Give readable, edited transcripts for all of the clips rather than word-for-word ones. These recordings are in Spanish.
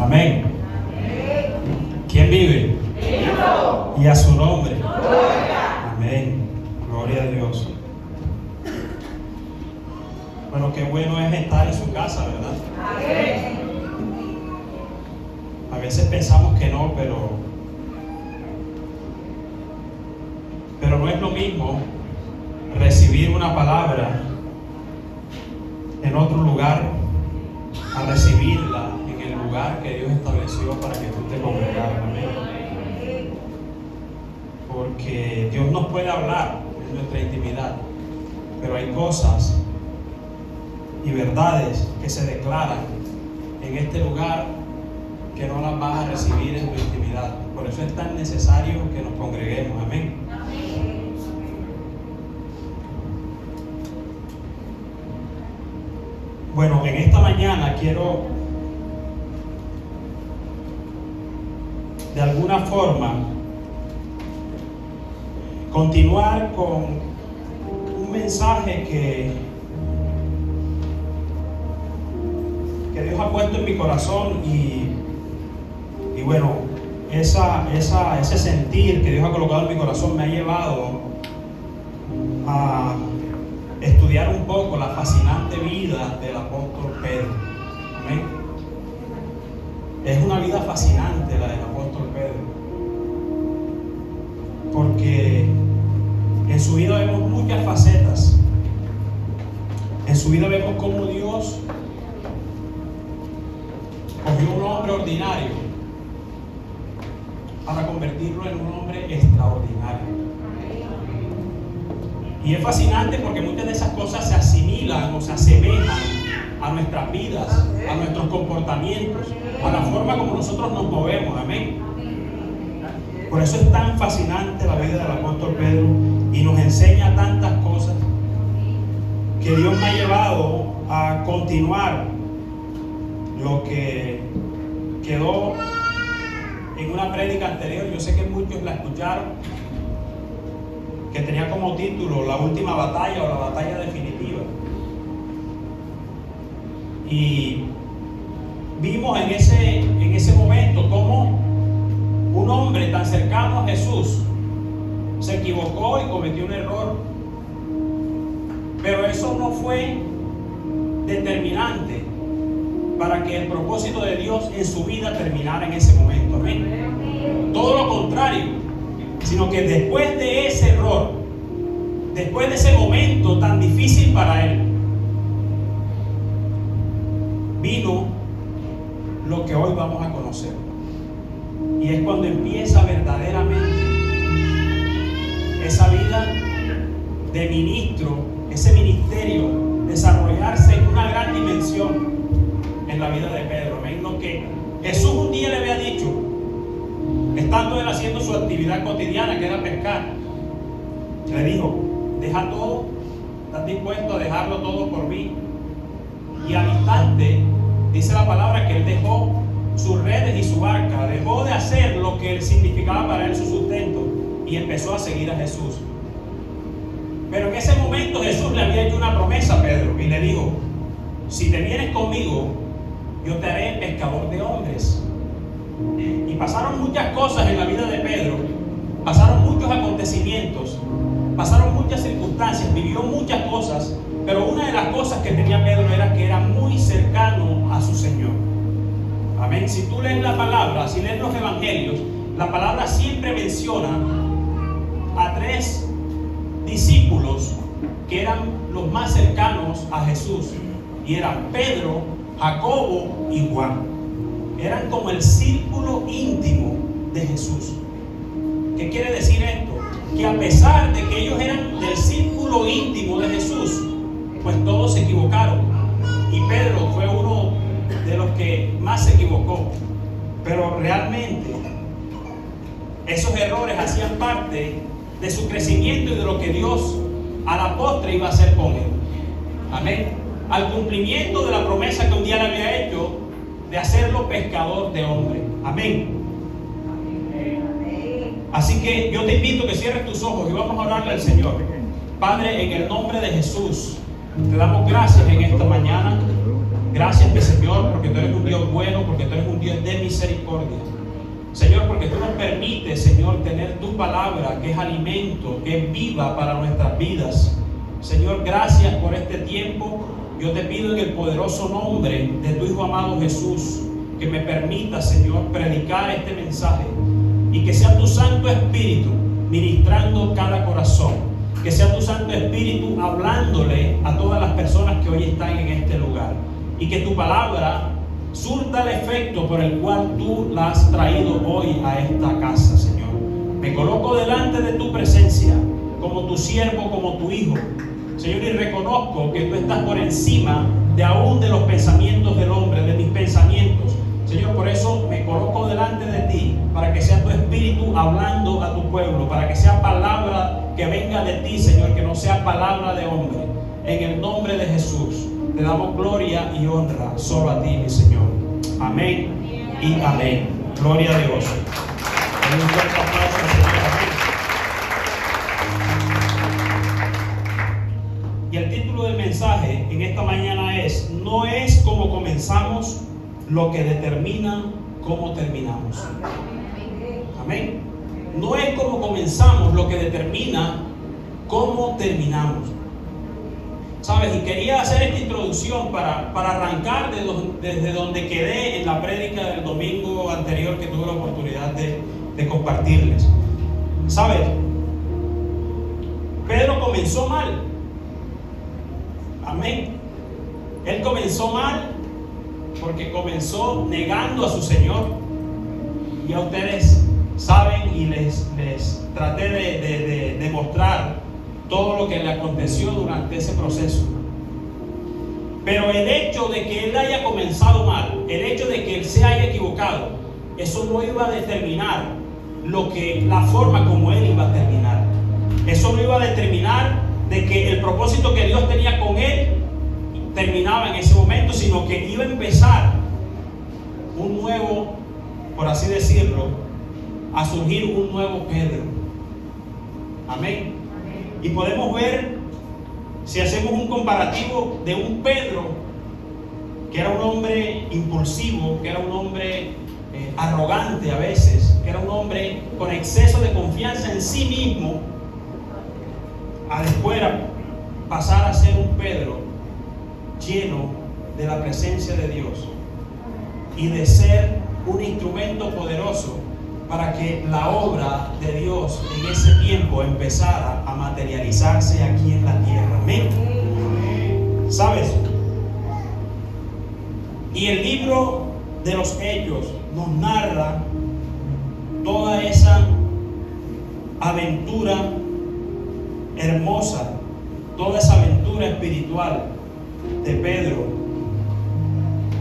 Amén. ¿Quién vive? Y a su nombre. Amén. Gloria a Dios. Bueno, qué bueno es estar en su casa, ¿verdad? A veces pensamos que no, pero no es lo mismo recibir una palabra en otro lugar a recibirla en el lugar que Dios estableció para que tú te congregaras. Amén. Porque Dios nos puede hablar en nuestra intimidad, pero hay cosas y verdades que se declaran en este lugar que no las vas a recibir en tu intimidad. Por eso es tan necesario que nos congreguemos. Amén. Bueno, en esta mañana quiero de alguna forma continuar con un mensaje que Dios ha puesto en mi corazón y bueno, ese sentir que Dios ha colocado en mi corazón me ha llevado a estudiar un poco la fascinante vida del apóstol Pedro. Amén. Es una vida fascinante la del apóstol Pedro, porque en su vida vemos muchas facetas. En su vida vemos cómo Dios cogió un hombre ordinario para convertirlo en un hombre extraordinario. Y es fascinante porque muchas de esas cosas se asimilan o se asemejan a nuestras vidas, a nuestros comportamientos, a la forma como nosotros nos movemos. Amén. Por eso es tan fascinante la vida del apóstol Pedro y nos enseña tantas cosas que Dios me ha llevado a continuar lo que quedó en una prédica anterior. Yo sé que muchos la escucharon, que tenía como título La última batalla o la batalla definitiva. Y vimos en ese momento cómo un hombre tan cercano a Jesús se equivocó y cometió un error. Pero eso no fue determinante para que el propósito de Dios en su vida terminara en ese momento. Amén. Todo lo contrario, sino que después de ese error, después de ese momento tan difícil para él, vino lo que hoy vamos a conocer. Y es cuando empieza verdaderamente esa vida de ministro, ese ministerio, desarrollarse en una gran dimensión en la vida de Pedro. Amén. Lo que Jesús un día le había dicho, estando él haciendo su actividad cotidiana, que era pescar, le dijo: deja todo, ¿estás dispuesto a dejarlo todo por mí? Y al instante dice la palabra que él dejó sus redes y su barca, dejó de hacer lo que significaba para él su sustento y empezó a seguir a Jesús. Pero en ese momento Jesús le había hecho una promesa a Pedro y le dijo: si te vienes conmigo, yo te haré pescador de hombres. Y pasaron muchas cosas en la vida de Pedro, pasaron muchos acontecimientos, pasaron muchas circunstancias, vivió muchas cosas, pero una de las cosas que tenía Pedro era que era muy cercano a su Señor. Amén. Si tú lees la palabra, si lees los evangelios, la palabra siempre menciona a tres discípulos que eran los más cercanos a Jesús, y eran Pedro, Jacobo y Juan. Eran como el círculo íntimo de Jesús. ¿Qué quiere decir esto? Que a pesar de que ellos eran del círculo íntimo de Jesús, pues todos se equivocaron. Y Pedro fue uno de los que más se equivocó. Pero realmente esos errores hacían parte de su crecimiento y de lo que Dios a la postre iba a hacer con él. Amén. Al cumplimiento de la promesa que un día le había hecho de hacerlo pescador de hombres. Amén. Así que yo te invito a que cierres tus ojos y vamos a orarle al Señor. Padre, en el nombre de Jesús, te damos gracias en esta mañana Gracias, mi Señor, porque tú eres un Dios bueno, porque tú eres un Dios de misericordia. Señor, porque tú nos permites, Señor, tener tu palabra, que es alimento, que es viva para nuestras vidas. Señor, gracias por este tiempo. Yo te pido en el poderoso nombre de tu Hijo amado Jesús, que me permita, Señor, predicar este mensaje, y que sea tu Santo Espíritu ministrando cada corazón, que sea tu Santo Espíritu hablándole a todas las personas que hoy están en este lugar, y que tu palabra surta el efecto por el cual tú la has traído hoy a esta casa, Señor. Me coloco delante de tu presencia como tu siervo, como tu hijo, Señor, y reconozco que tú estás por encima de aún de los pensamientos del hombre, de mis pensamientos. Señor, por eso me coloco delante de ti, para que sea tu Espíritu hablando a tu pueblo, para que sea palabra que venga de ti, Señor, que no sea palabra de hombre. En el nombre de Jesús te damos gloria y honra solo a ti, mi Señor. Amén y amén. Gloria a Dios. Un fuerte aplauso al Señor. Y el título del mensaje en esta mañana es: no es como comenzamos lo que determina cómo terminamos. Amén. No es como comenzamos lo que determina cómo terminamos. ¿Sabes? Y quería hacer esta introducción para arrancar desde donde quedé en la prédica del domingo anterior, que tuve la oportunidad de compartirles. ¿Sabes? Pedro comenzó mal. Amén. Él comenzó mal porque comenzó negando a su Señor. Ya ustedes saben, y les traté de demostrar todo lo que le aconteció durante ese proceso. Pero el hecho de que él haya comenzado mal, el hecho de que él se haya equivocado, eso no iba a determinar la forma como él iba a terminar. Eso no iba a determinar de que el propósito que Dios tenía con él terminaba en ese momento, sino que iba a empezar un nuevo, por así decirlo, a surgir un nuevo Pedro. Amén. Y podemos ver, si hacemos un comparativo de un Pedro que era un hombre impulsivo, que era un hombre arrogante a veces, que era un hombre con exceso de confianza en sí mismo, a después pasar a ser un Pedro lleno de la presencia de Dios y de ser un instrumento poderoso para que la obra de Dios en ese tiempo empezara a materializarse aquí en la tierra. Amén. ¿Sabes? Y el libro de los Hechos nos narra toda esa aventura hermosa, toda esa aventura espiritual de Pedro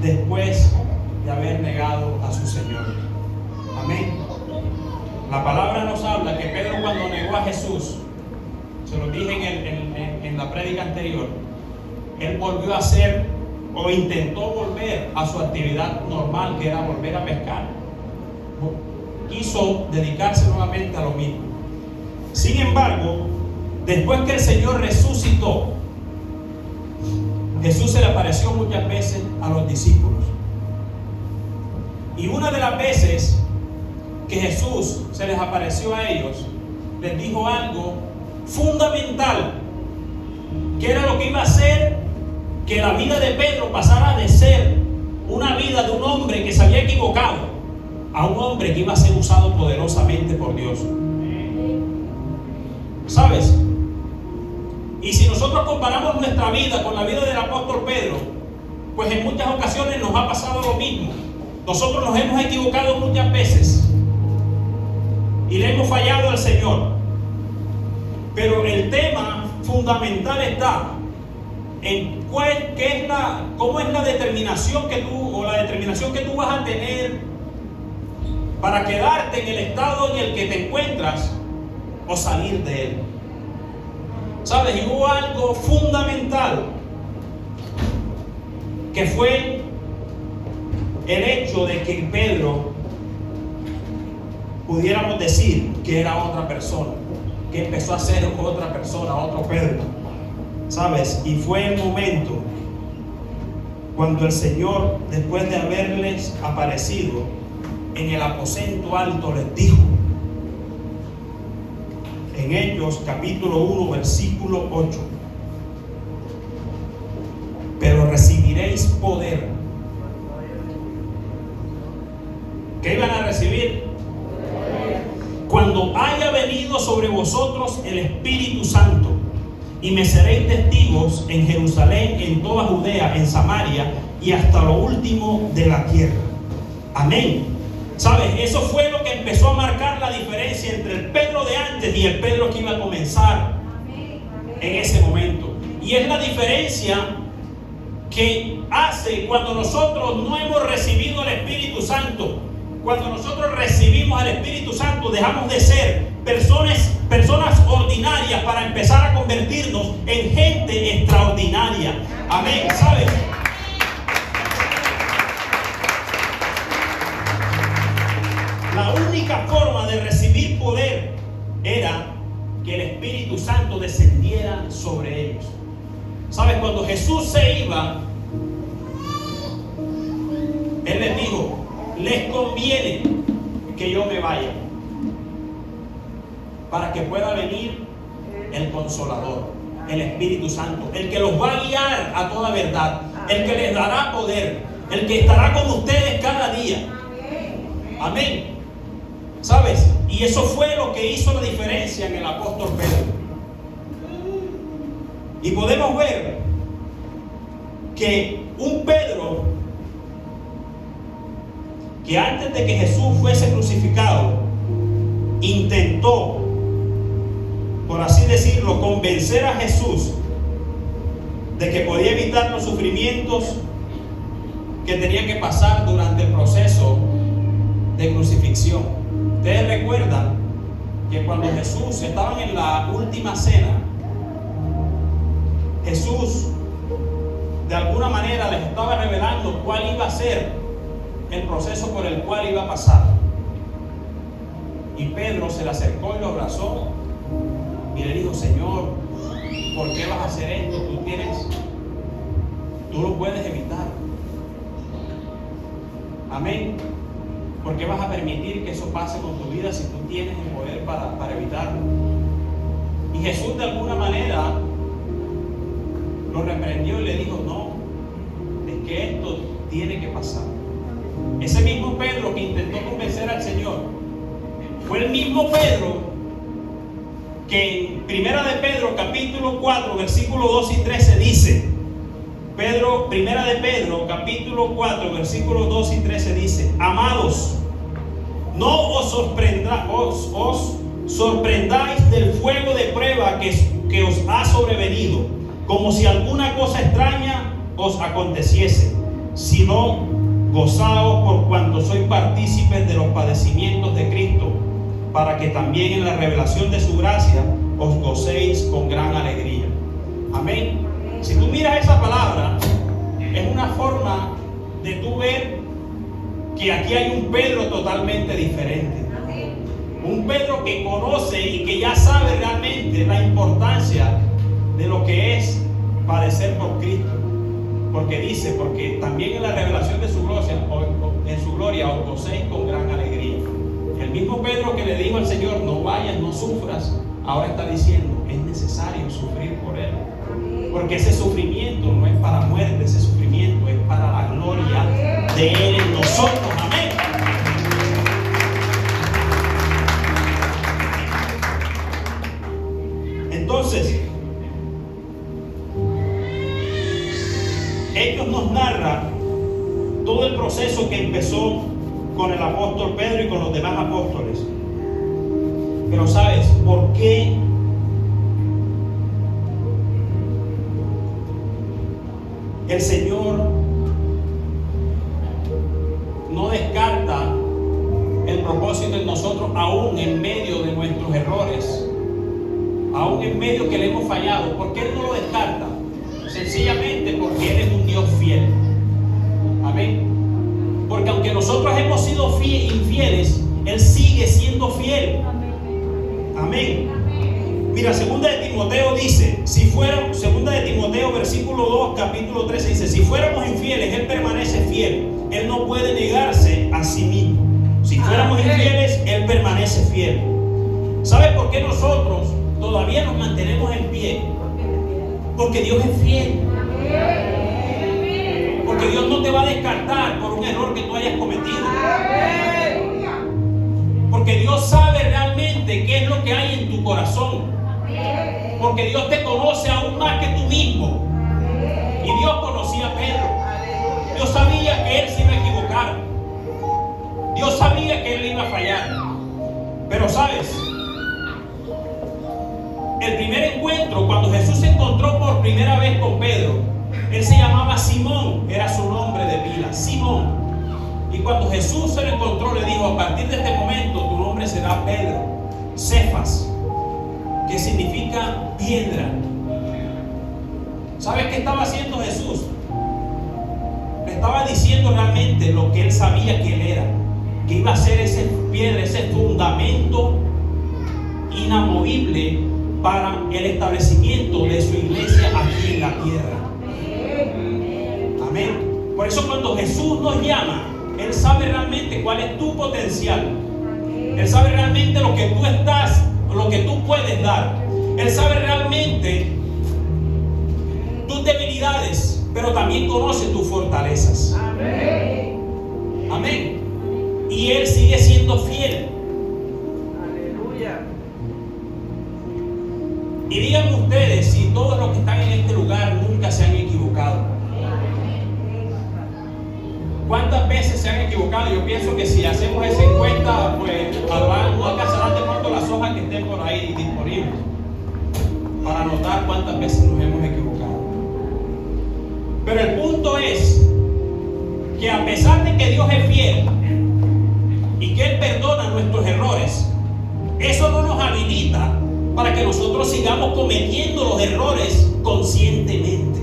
después de haber negado a su Señor. Amén. La palabra nos habla que Pedro, cuando negó a Jesús, se lo dije en la prédica anterior, él volvió a hacer, o intentó volver a su actividad normal, que era volver a pescar. Quiso dedicarse nuevamente a lo mismo. Sin embargo, después que el Señor resucitó, Jesús se le apareció muchas veces a los discípulos. Y una de las veces que Jesús se les apareció a ellos, les dijo algo fundamental, que era lo que iba a hacer que la vida de Pedro pasara de ser una vida de un hombre que se había equivocado a un hombre que iba a ser usado poderosamente por Dios. ¿Sabes? Y si nosotros comparamos nuestra vida con la vida del apóstol Pedro, pues en muchas ocasiones nos ha pasado lo mismo. Nosotros nos hemos equivocado muchas veces y le hemos fallado al Señor. Pero el tema fundamental está en cómo es la determinación que tú vas a tener para quedarte en el estado en el que te encuentras o salir de él. ¿Sabes? Y hubo algo fundamental, que fue el hecho de que Pedro, pudiéramos decir que era otra persona, que empezó a ser otra persona, otro Pedro. ¿Sabes? Y fue el momento cuando el Señor, después de haberles aparecido en el aposento alto, les dijo, en Hechos capítulo 1 versículo 8, pero recibiréis poder. ¿Qué iban a recibir? Cuando haya venido sobre vosotros el Espíritu Santo, y me seréis testigos en Jerusalén, en toda Judea, en Samaria y hasta lo último de la tierra. Amén. ¿Sabes? Eso fue lo que empezó a marcar la diferencia entre el Pedro de antes y el Pedro que iba a comenzar en ese momento. Y es la diferencia que hace cuando nosotros no hemos recibido el Espíritu Santo. Cuando nosotros recibimos al Espíritu Santo, dejamos de ser personas ordinarias para empezar a convertirnos en gente extraordinaria. Amén. ¿Sabes? La única forma de recibir poder era que el Espíritu Santo descendiera sobre ellos. ¿Sabes? Cuando Jesús se iba, Él les dijo, les conviene que yo me vaya para que pueda venir el Consolador, el Espíritu Santo, el que los va a guiar a toda verdad, el que les dará poder, el que estará con ustedes cada día. Amén. ¿Sabes? Y eso fue lo que hizo la diferencia en el apóstol Pedro. Y podemos ver que un Pedro que antes de que Jesús fuese crucificado intentó, por así decirlo, convencer a Jesús de que podía evitar los sufrimientos que tenía que pasar durante el proceso de crucifixión. Ustedes recuerdan que cuando Jesús estaba en la última cena, Jesús de alguna manera les estaba revelando cuál iba a ser el proceso por el cual iba a pasar. Y Pedro se le acercó y lo abrazó y le dijo, Señor, ¿por qué vas a hacer esto? Tú lo puedes evitar. Amén. ¿Por qué vas a permitir que eso pase con tu vida si tú tienes el poder para evitarlo? Y Jesús de alguna manera lo reprendió y le dijo, no, es que esto tiene que pasar. Ese mismo Pedro que intentó convencer al Señor fue el mismo Pedro que en Primera de Pedro capítulo 4 versículo 2 y 13 dice, Primera de Pedro capítulo 4 versículos 2 y 13 dice, amados, no os sorprendáis del fuego de prueba que os ha sobrevenido, como si alguna cosa extraña os aconteciese, sino gozaos por cuanto sois partícipes de los padecimientos de Cristo, para que también en la revelación de su gracia os gocéis con gran alegría. Amén. Si tú miras esa palabra, es una forma de tú ver que aquí hay un Pedro totalmente diferente. Un Pedro que conoce y que ya sabe realmente la importancia de lo que es padecer por Cristo. Porque dice, porque también en la revelación de su gloria os gocéis con gran alegría. El mismo Pedro que le dijo al Señor, no vayas, no sufras, ahora está diciendo, es necesario sufrir por Él. Porque ese sufrimiento no es para muerte, ese sufrimiento es para la gloria de Él en nosotros. Amén. Entonces, Hechos nos narra todo el proceso que empezó con el apóstol Pedro y con los demás apóstoles. Pero ¿sabes por qué? El Señor no descarta el propósito en nosotros aún en medio de nuestros errores, aún en medio que le hemos fallado. ¿Por qué Él no lo descarta? Sencillamente porque Él es un Dios fiel. Amén. Porque aunque nosotros hemos sido infieles, Él sigue siendo fiel. Amén. Mira, segunda de Timoteo dice, segunda de Timoteo versículo 2, capítulo 13 dice, si fuéramos infieles, Él permanece fiel. Él no puede negarse a sí mismo. Si fuéramos infieles, Él permanece fiel. ¿Sabes por qué nosotros todavía nos mantenemos en pie? Porque Dios es fiel. Porque Dios no te va a descartar por un error que tú hayas cometido. Porque Dios sabe realmente qué es lo que hay en tu corazón. Porque Dios te conoce aún más que tú mismo. Y Dios conocía a Pedro. Dios sabía que él se iba a equivocar. Dios sabía que él iba a fallar. Pero sabes, el primer encuentro, cuando Jesús se encontró por primera vez con Pedro, él se llamaba Simón, era su nombre de pila, Simón. Y cuando Jesús se lo encontró, le dijo, a partir de este momento tu nombre será Pedro, Cefas, que significa piedra. ¿Sabes qué estaba haciendo Jesús? Le estaba diciendo realmente lo que él sabía que él era, que iba a ser esa piedra, ese fundamento inamovible para el establecimiento de su iglesia aquí en la tierra. Amén. Por eso cuando Jesús nos llama, Él sabe realmente cuál es tu potencial. Él sabe realmente lo que tú estás, lo que tú puedes dar. Él sabe realmente tus debilidades, pero también conoce tus fortalezas. Amén. Amén. Y Él sigue siendo fiel. Aleluya. Y díganme ustedes si todos los que están en este lugar nunca se han equivocado. ¿Cuántas veces se han equivocado? Yo pienso que si hacemos esa encuesta, pues no alcanzarán de pronto las hojas que estén por ahí disponibles para anotar cuántas veces nos hemos equivocado. Pero el punto es que a pesar de que Dios es fiel y que Él perdona nuestros errores, eso no nos habilita para que nosotros sigamos cometiendo los errores conscientemente.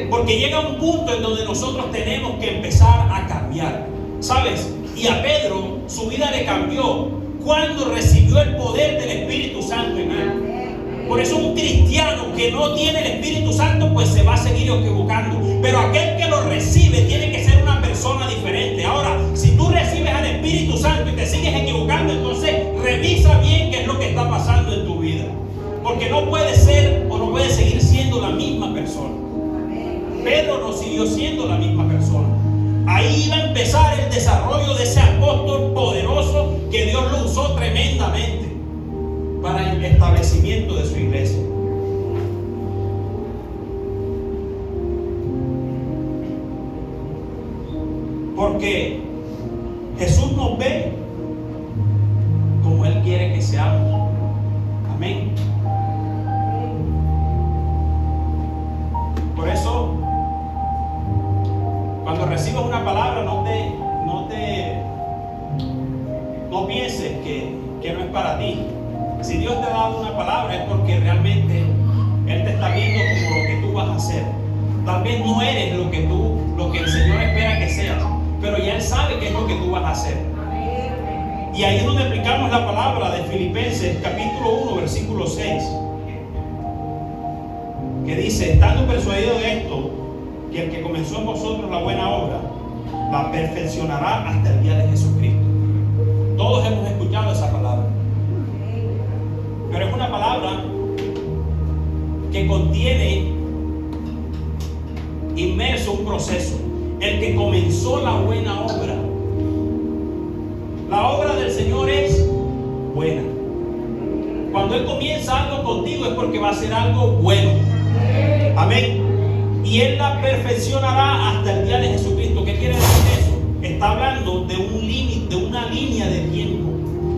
Porque llega un punto en donde nosotros tenemos que empezar a cambiar, ¿sabes? Y a Pedro su vida le cambió cuando recibió el poder del Espíritu Santo en él. Por eso un cristiano que no tiene el Espíritu Santo pues se va a seguir equivocando. Pero aquel que lo recibe tiene que ser una persona diferente. Ahora, si tú recibes al Espíritu Santo y te sigues equivocando, entonces revisa bien qué es lo que está pasando en tu vida. Porque no puede ser o no puede seguir siendo la misma persona. Pedro no siguió siendo la misma persona. Ahí iba a empezar el desarrollo de ese apóstol poderoso que Dios lo usó tremendamente para el establecimiento de su iglesia. Porque Jesús nos ve como Él quiere que seamos. Amén. Por eso, cuando recibas una palabra, no pienses que no es para ti. Si Dios te ha dado una palabra es porque realmente Él te está viendo como lo que tú vas a hacer. Tal vez no eres lo que el Señor espera que seas, pero ya Él sabe qué es lo que tú vas a hacer. Y ahí es donde aplicamos la palabra de Filipenses capítulo 1 versículo 6, que dice, estando persuadido de esto, que el que comenzó en vosotros la buena obra, la perfeccionará hasta el día de Jesucristo. Todos hemos escuchado esa palabra, pero es una palabra que contiene inmerso un proceso. El que comenzó la buena obra, la obra del Señor es buena. Cuando Él comienza algo contigo es porque va a ser algo bueno. Amén. Y Él la perfeccionará hasta el día de Jesucristo. ¿Qué quiere decir eso? Está hablando de un límite, de una línea de tiempo.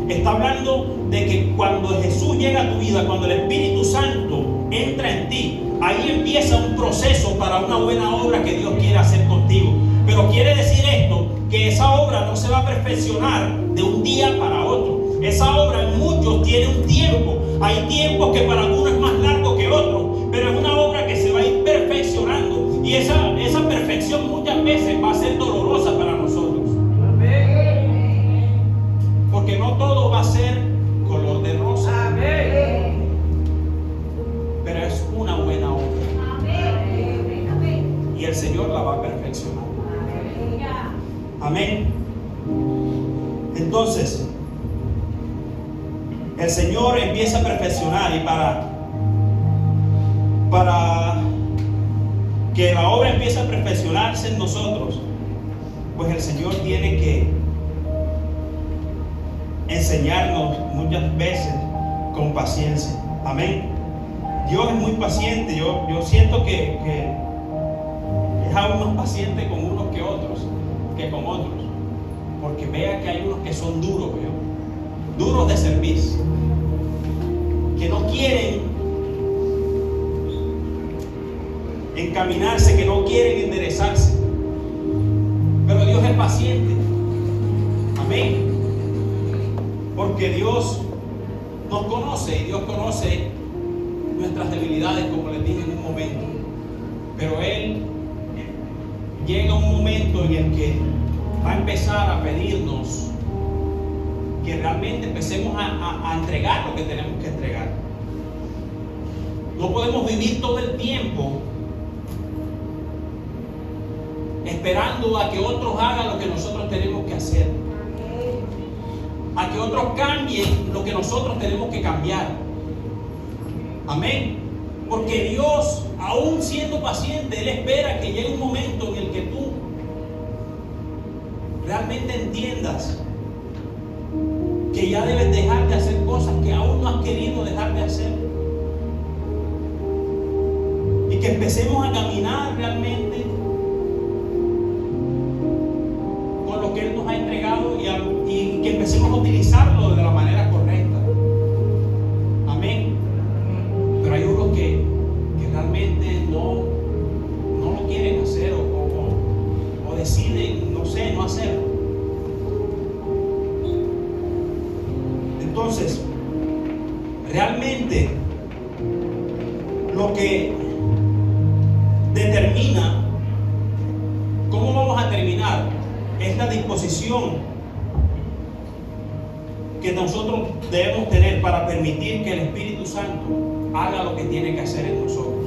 Está hablando de que cuando Jesús llega a tu vida, cuando el Espíritu Santo entra en ti, ahí empieza un proceso para una buena obra que Dios quiere hacer contigo. Pero quiere decir esto, que esa obra no se va a perfeccionar de un día para otro. Esa obra en muchos tiene un tiempo. Hay tiempos que para algunos es más largo que otros, pero es una obra que se va a ir perfeccionando. Y esa perfección muchas veces va a ser dolorosa para nosotros. Porque no todo va a ser color de rosa. Amén. Entonces, el Señor empieza a perfeccionar, y para que la obra empiece a perfeccionarse en nosotros, pues el Señor tiene que enseñarnos muchas veces con paciencia. Amén. Dios es muy paciente. Yo siento que es aún más paciente con unos que con otros, porque vea que hay unos que son duros, duros de servicio, que no quieren encaminarse, que no quieren enderezarse, pero Dios es paciente. Amén. Porque Dios nos conoce, y Dios conoce nuestras debilidades, como les dije en un momento, pero Él llega un momento en el que va a empezar a pedirnos que realmente empecemos a entregar lo que tenemos que entregar. No podemos vivir todo el tiempo esperando a que otros hagan lo que nosotros tenemos que hacer, a que otros cambien lo que nosotros tenemos que cambiar. Amén. Porque Dios, aún siendo paciente, Él espera que llegue un momento en el que tú realmente entiendas que ya debes dejar de hacer cosas que aún no has querido dejar de hacer, y que empecemos a caminar realmente con lo que Él nos ha entregado, y que empecemos a utilizarlo de la manera correcta. Amén. Pero hay unos que realmente no lo quieren hacer, o deciden, no hacerlo. Entonces, realmente lo que determina cómo vamos a terminar es la disposición que nosotros debemos tener para permitir que el Espíritu Santo haga lo que tiene que hacer en nosotros.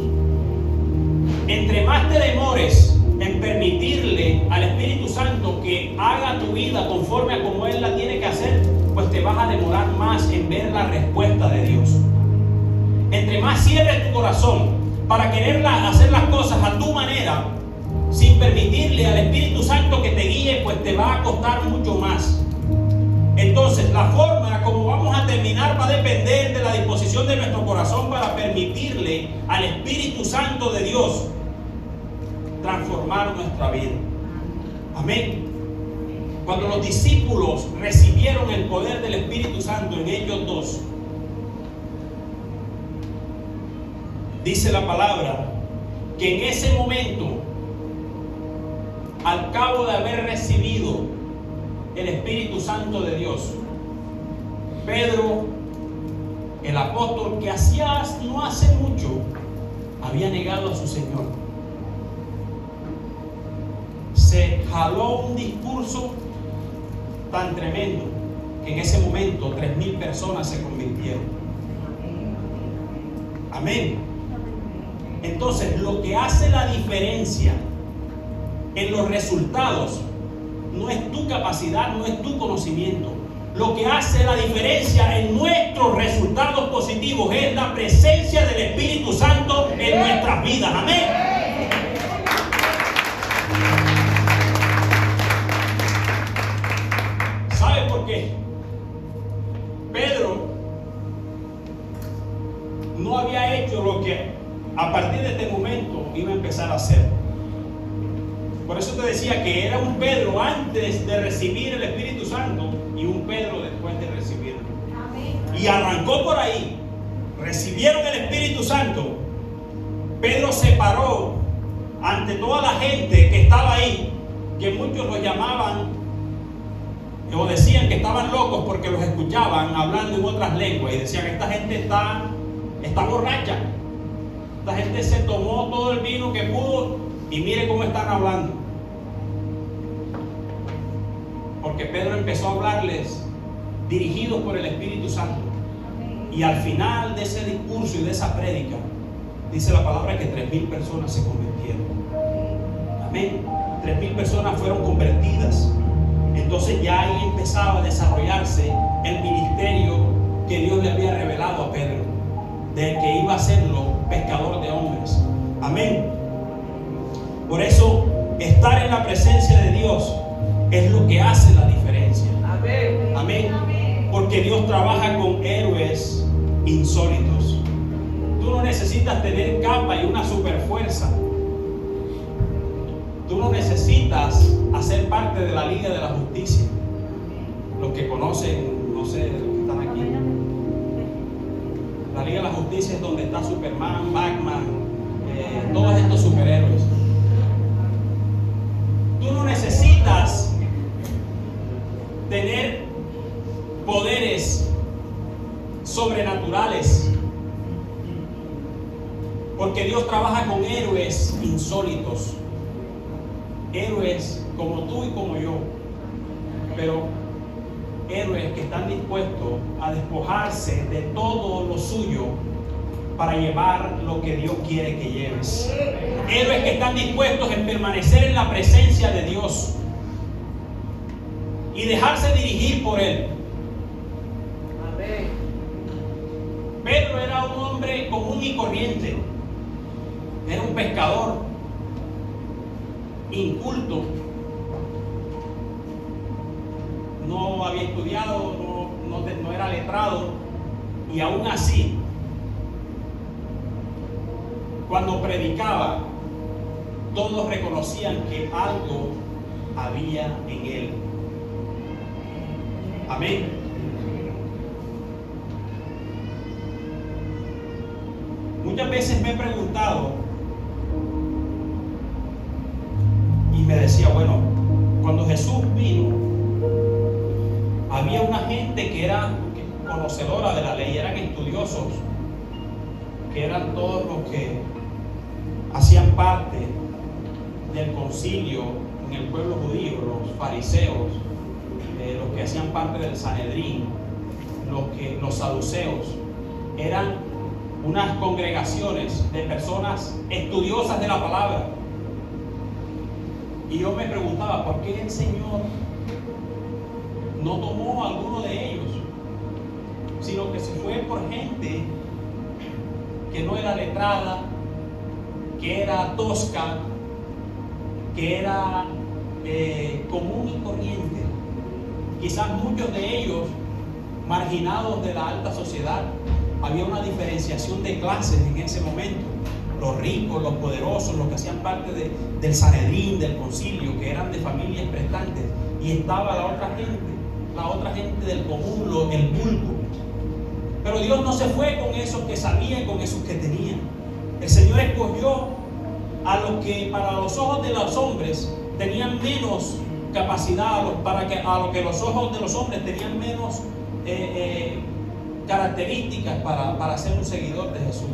Entre más te demores en permitirle al Espíritu Santo que haga tu vida conforme a como Él la tiene que hacer, pues te vas a demorar más en ver la respuesta de Dios. Entre más cierres tu corazón para querer hacer las cosas a tu manera, sin permitirle al Espíritu Santo que te guíe, pues te va a costar mucho más. Entonces, la forma como vamos a terminar va a depender de la disposición de nuestro corazón para permitirle al Espíritu Santo de Dios transformar nuestra vida. Amén. Cuando los discípulos recibieron el poder del Espíritu Santo en ellos dos, dice la palabra que en ese momento, al cabo de haber recibido el Espíritu Santo de Dios, Pedro, el apóstol que no hace mucho había negado a su Señor, se jaló un discurso tan tremendo que en ese momento 3,000 personas se convirtieron. Amén. Entonces, lo que hace la diferencia en los resultados no es tu capacidad, no es tu conocimiento. Lo que hace la diferencia en nuestros resultados positivos es la presencia del Espíritu Santo en nuestras vidas. Amén. ¿Sabe por qué? Pedro no había hecho lo que a partir de este momento iba a empezar a hacer. Por eso te decía que era un Pedro antes de recibir el Espíritu Santo y un Pedro después de recibirlo. Amén. Y arrancó por ahí. Recibieron el Espíritu Santo. Pedro se paró ante toda la gente que estaba ahí, que muchos los llamaban o decían que estaban locos porque los escuchaban hablando en otras lenguas, y decían que esta gente está borracha. Esta gente se tomó todo el vino que pudo y mire cómo están hablando. Porque Pedro empezó a hablarles dirigidos por el Espíritu Santo. Y al final de ese discurso y de esa prédica, dice la palabra que 3,000 personas se convirtieron. Amén. 3,000 personas fueron convertidas Entonces ya ahí empezaba a desarrollarse el ministerio que Dios le había revelado a Pedro, de que iba a serlo pescador de hombres. Amén. Por eso, estar en la presencia de Dios es lo que hace la diferencia. Amén. Amén. Porque Dios trabaja con héroes insólitos. Tú no necesitas tener capa y una super fuerza. Tú no necesitas hacer parte de la Liga de la Justicia. Los que conocen, no sé, de los que están aquí. La Liga de la Justicia es donde está Superman, Batman, todos estos superhéroes. Tú no necesitas tener poderes sobrenaturales, porque Dios trabaja con héroes insólitos, héroes como tú y como yo, pero héroes que están dispuestos a despojarse de todo lo suyo para llevar lo que Dios quiere que lleves. Héroes que están dispuestos a permanecer en la presencia de Dios y dejarse dirigir por Él. Pedro era un hombre común y corriente. Era un pescador inculto. No había estudiado, no era letrado. Y aún así, cuando predicaba, todos reconocían que algo había en él. Amén. Muchas veces me he preguntado y me decía, bueno, cuando Jesús vino, había una gente que era conocedora de la ley, eran estudiosos, que eran todos los que hacían parte del concilio en el pueblo judío, los fariseos, los que hacían parte del Sanedrín, los saduceos. Eran unas congregaciones de personas estudiosas de la palabra. Y yo me preguntaba, ¿por qué el Señor no tomó a alguno de ellos? Sino que se fue por gente que no era letrada, que era tosca, que era común y corriente. Quizás muchos de ellos marginados de la alta sociedad. Había una diferenciación de clases en ese momento. Los ricos, los poderosos, los que hacían parte del Sanedrín, del concilio, que eran de familias prestantes. Y estaba la otra gente del común, el vulgo. Pero Dios no se fue con esos que sabían, con esos que tenían. El Señor escogió a los que para los ojos de los hombres tenían menos capacidad, a lo que los ojos de los hombres tenían menos características para ser un seguidor de Jesús.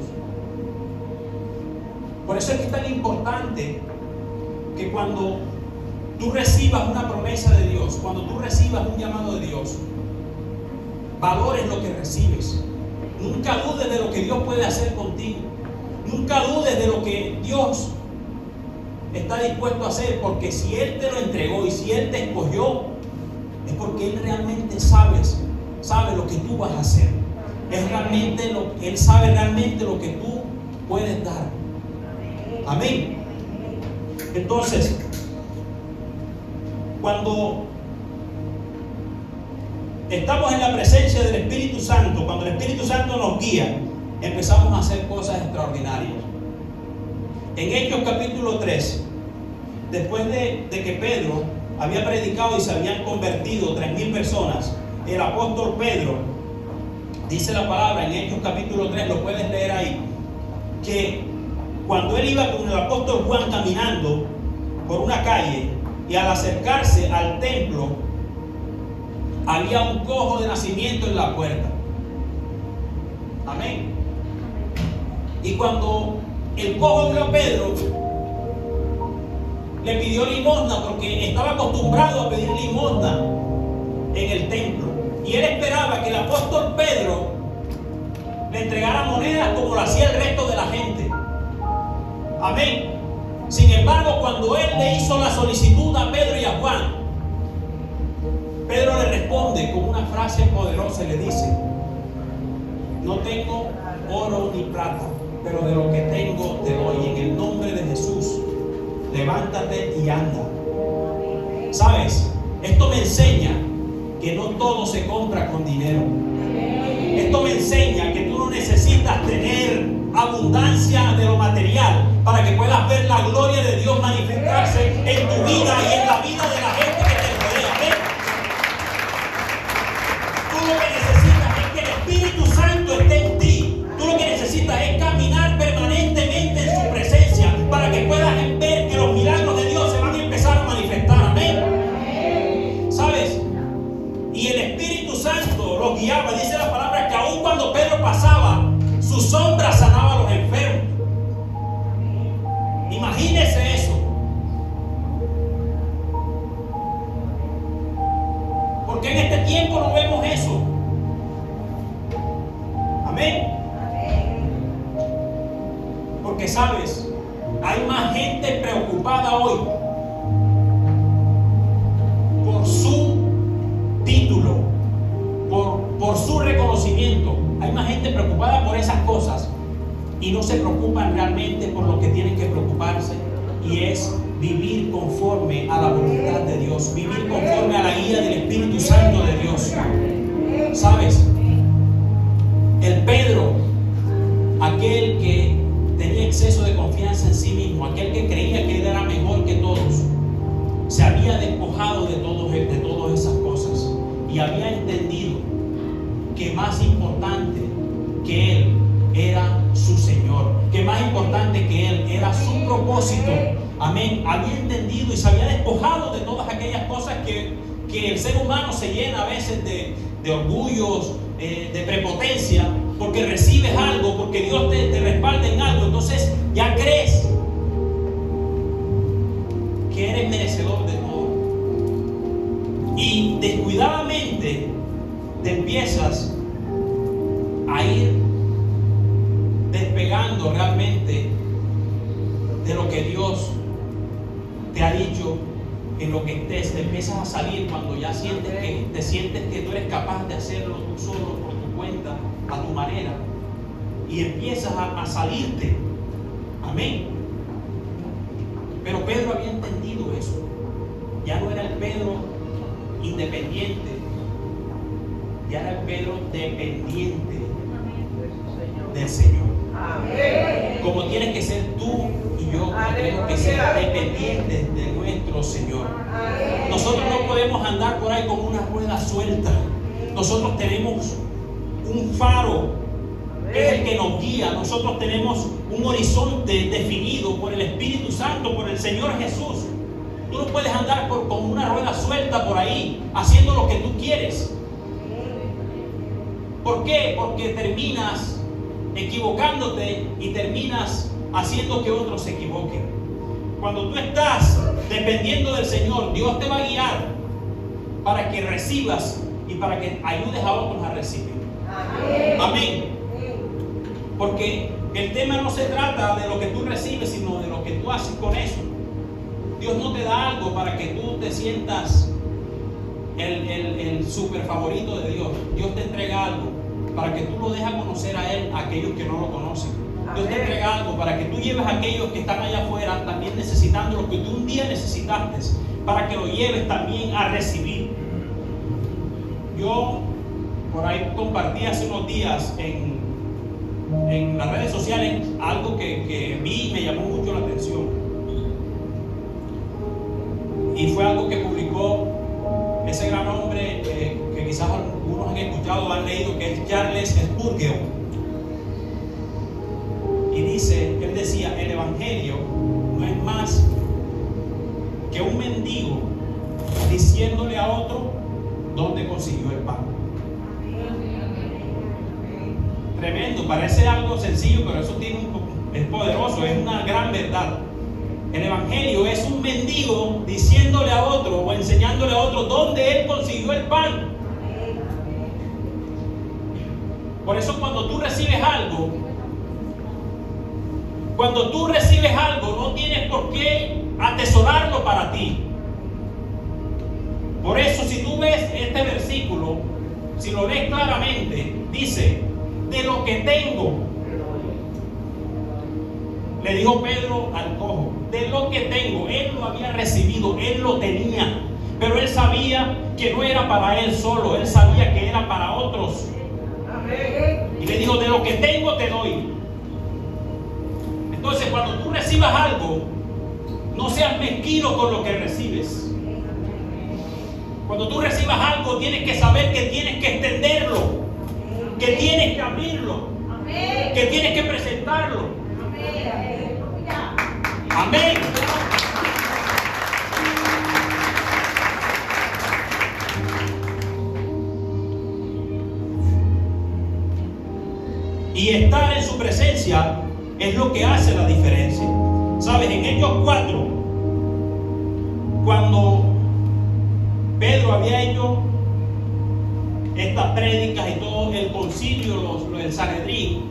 Por eso es que es tan importante que cuando tú recibas una promesa de Dios, cuando tú recibas un llamado de Dios, valores lo que recibes. Nunca dudes de lo que Dios puede hacer contigo. Nunca dudes de lo que Dios está dispuesto a hacer, porque si Él te lo entregó y si Él te escogió, es porque Él realmente sabe lo que tú vas a hacer. Él sabe realmente lo que tú puedes dar. Amén. Entonces, cuando estamos en la presencia del Espíritu Santo, cuando el Espíritu Santo nos guía, empezamos a hacer cosas extraordinarias. En Hechos capítulo 3, después de que Pedro había predicado y se habían convertido 3,000 personas, el apóstol Pedro, dice la palabra en Hechos capítulo 3, lo puedes leer ahí, que cuando él iba con el apóstol Juan caminando por una calle, y al acercarse al templo, había un cojo de nacimiento en la puerta. Amén. Y cuando el cojo vio a Pedro, le pidió limosna, porque estaba acostumbrado a pedir limosna en el templo. Y él esperaba que el apóstol Pedro le entregara monedas como lo hacía el resto de la gente. Amén. Sin embargo, cuando él le hizo la solicitud a Pedro y a Juan, Pedro le responde con una frase poderosa y le dice: no tengo oro ni plata, pero de lo que tengo te doy. En el nombre de Jesús, levántate y anda. ¿Sabes? Esto me enseña que no todo se compra con dinero. Esto me enseña que tú no necesitas tener abundancia de lo material para que puedas ver la gloria de Dios manifestarse en tu vida y en la vida de la gente que te rodea. ¿Ves? Tú lo que necesitas es que el Espíritu Santo esté en ti. Tú lo que necesitas es caminar permanentemente en su presencia para que puedas ver que los milagros de Dios se van a empezar a manifestar. Amén. ¿Sabes? Y el Espíritu Santo los guiaba. Dice la palabra que aun cuando Pedro pasaba, su sombra sanaba a los enfermos. Imagínese eso. Porque en este tiempo no vemos eso. Amén. Porque sabes, hay más gente preocupada hoy por su título, por su reconocimiento. Hay más gente preocupada por esas cosas y no se preocupan realmente por lo que tienen que preocuparse, y es vivir conforme a la voluntad de Dios, vivir conforme a la guía del Espíritu Santo de Dios. ¿Sabes? El Pedro, aquel que tenía exceso de confianza en sí mismo, aquel que creía que él era mejor que todos, se había despojado de todas esas cosas y había entendido que más importante que él era su Señor, que más importante que él era su propósito. Amén. Había entendido y se había despojado de todas aquellas cosas que el ser humano se llena a veces de orgullos, de prepotencia, porque recibes algo, porque Dios te respalda en algo. Entonces ya crees que eres merecedor de todo, y descuidadamente te empiezas a ir despegando realmente de lo que Dios te ha dicho. En lo que estés, te empiezas a salir cuando ya sientes que tú eres capaz de hacerlo tú solo, por tu cuenta, a tu manera, y empiezas a salirte. Amén. Pero Pedro había entendido eso. Ya no era el Pedro independiente, ya era el Pedro dependiente del Señor. Como tienes que ser tú y yo, como tenemos que ser dependientes de nuestro Señor. Nosotros no podemos andar por ahí con una rueda suelta. Nosotros tenemos un faro que es el que nos guía. Nosotros tenemos un horizonte definido por el Espíritu Santo, por el Señor Jesús. Tú no puedes andar con una rueda suelta por ahí haciendo lo que tú quieres. ¿Por qué? Porque terminas equivocándote y terminas haciendo que otros se equivoquen. Cuando tú estás dependiendo del Señor, Dios te va a guiar para que recibas y para que ayudes a otros a recibir. Amén. Porque el tema no se trata de lo que tú recibes, sino de lo que tú haces con eso. Dios no te da algo para que tú te sientas el super favorito de Dios. Dios te entrega algo para que tú lo dejes conocer a Él, a aquellos que no lo conocen. Dios te entrega algo para que tú lleves a aquellos que están allá afuera también necesitando lo que tú un día necesitaste, para que lo lleves también a recibir. Yo por ahí compartí hace unos días en las redes sociales algo que vi y me llamó mucho la atención, y fue algo que publicó ese gran hombre que quizás algunos han escuchado o han leído, que es Charles Spurgeon. Y él decía: el Evangelio no es más que un mendigo diciéndole a otro dónde consiguió el pan. Tremendo, parece algo sencillo, pero eso es poderoso, es una gran verdad. El Evangelio es un mendigo diciéndole a otro o enseñándole a otro dónde él consiguió el pan. Por eso cuando tú recibes algo, no tienes por qué atesorarlo para ti. Por eso, si tú ves este versículo, si lo lees claramente, dice, de lo que tengo, le dijo Pedro al cojo, de lo que tengo. Él lo había recibido, él lo tenía, pero él sabía que no era para él solo, él sabía que era para otros. Y le dijo, de lo que tengo te doy. Entonces, cuando tú recibas algo, no seas mezquino con lo que recibes. Cuando tú recibas algo, tienes que saber que tienes que extenderlo, que tienes que abrirlo, que tienes que presentarlo. Amén. Y estar en su presencia es lo que hace la diferencia. ¿Sabes? En Hechos 4, cuando Pedro había hecho estas prédicas y todo el concilio, el Sanedrín,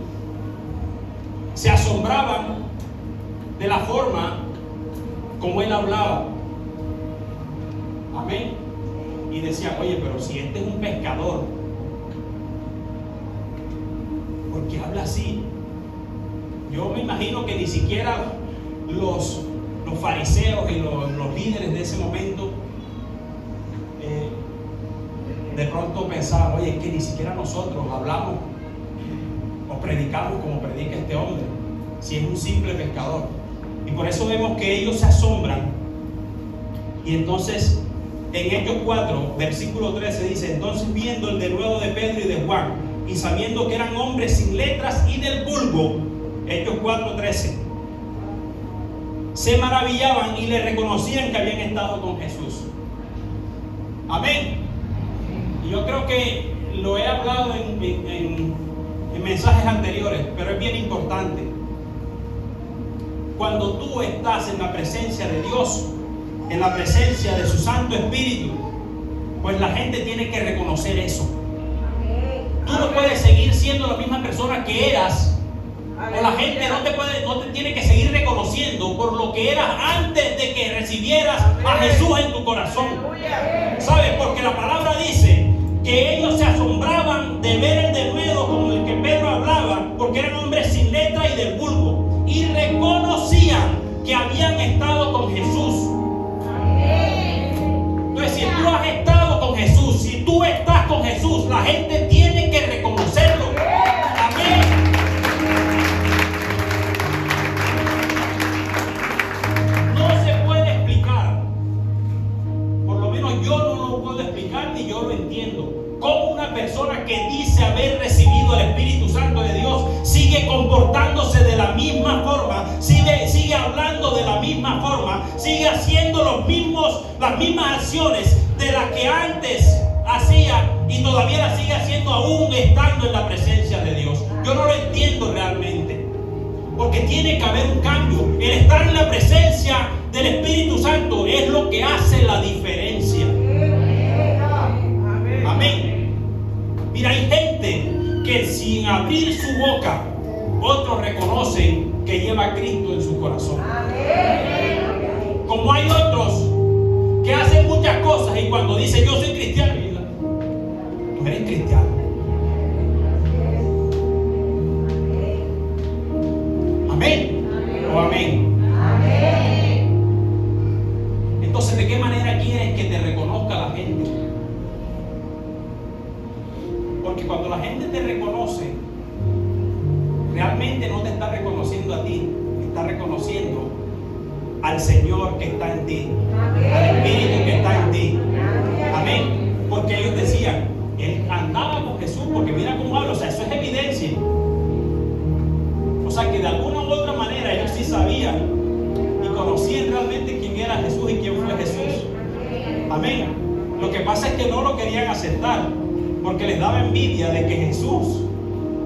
se asombraban de la forma como él hablaba. Amén. Y decían, oye, pero si este es un pescador, ¿por qué habla así? Yo me imagino que ni siquiera los fariseos y los líderes de ese momento de pronto pensaban, oye, es que ni siquiera nosotros hablamos o predicamos como predica este hombre, si es un simple pescador. Y por eso vemos que ellos se asombran. Y entonces en Hechos 4, versículo 13 dice, entonces viendo el denuedo de Pedro y de Juan, y sabiendo que eran hombres sin letras y del vulgo, Hechos 4:13, se maravillaban y le reconocían que habían estado con Jesús. Amén. Y yo creo que lo he hablado en mensajes anteriores, pero es bien importante. Cuando tú estás en la presencia de Dios, en la presencia de su Santo Espíritu, pues la gente tiene que reconocer eso. Tú no puedes seguir siendo la misma persona que eras, o la gente no te tiene que seguir reconociendo por lo que eras antes de que recibieras a Jesús en tu corazón. ¿Sabes? Porque la palabra dice que ellos se asombraban de ver el denuedo con el que Pedro hablaba, porque eran hombres sin letra y del vulgo, y reconocían que habían estado con Jesús. Entonces, si tú has estado con Jesús, si tú estás con Jesús, la gente tiene que reconocerlo. Amén. No se puede explicar, por lo menos yo no lo puedo explicar ni yo lo entiendo, cómo una persona que dice haber recibido el Espíritu Santo de Dios sigue comportándose de la misma forma, sigue hablando de la misma forma, sigue haciendo las mismas acciones de las que antes hacía y todavía las sigue haciendo aún estando en la presencia de Dios. Yo no lo entiendo realmente, porque tiene que haber un cambio. El estar en la presencia del Espíritu Santo es lo que hace la diferencia. Amén. Mira, hay gente que sin abrir su boca, otros reconocen que lleva a Cristo en su corazón. Como hay otros que hacen muchas cosas y cuando dicen yo soy cristiano, tú eres cristiano. Amén. O amén. Entonces, ¿de qué manera quieres que te reconozca la gente? Porque cuando la gente te reconoce, realmente no te está reconociendo a ti, está reconociendo al Señor que está en ti, al Espíritu que está en ti. Amén. Porque ellos decían, él andaba con Jesús, porque mira cómo habla, o sea, eso es evidencia. O sea, que de alguna u otra manera ellos sí sabían y conocían realmente quién era Jesús y quién fue Jesús. Amén. Lo que pasa es que no lo querían aceptar, porque les daba envidia de que Jesús,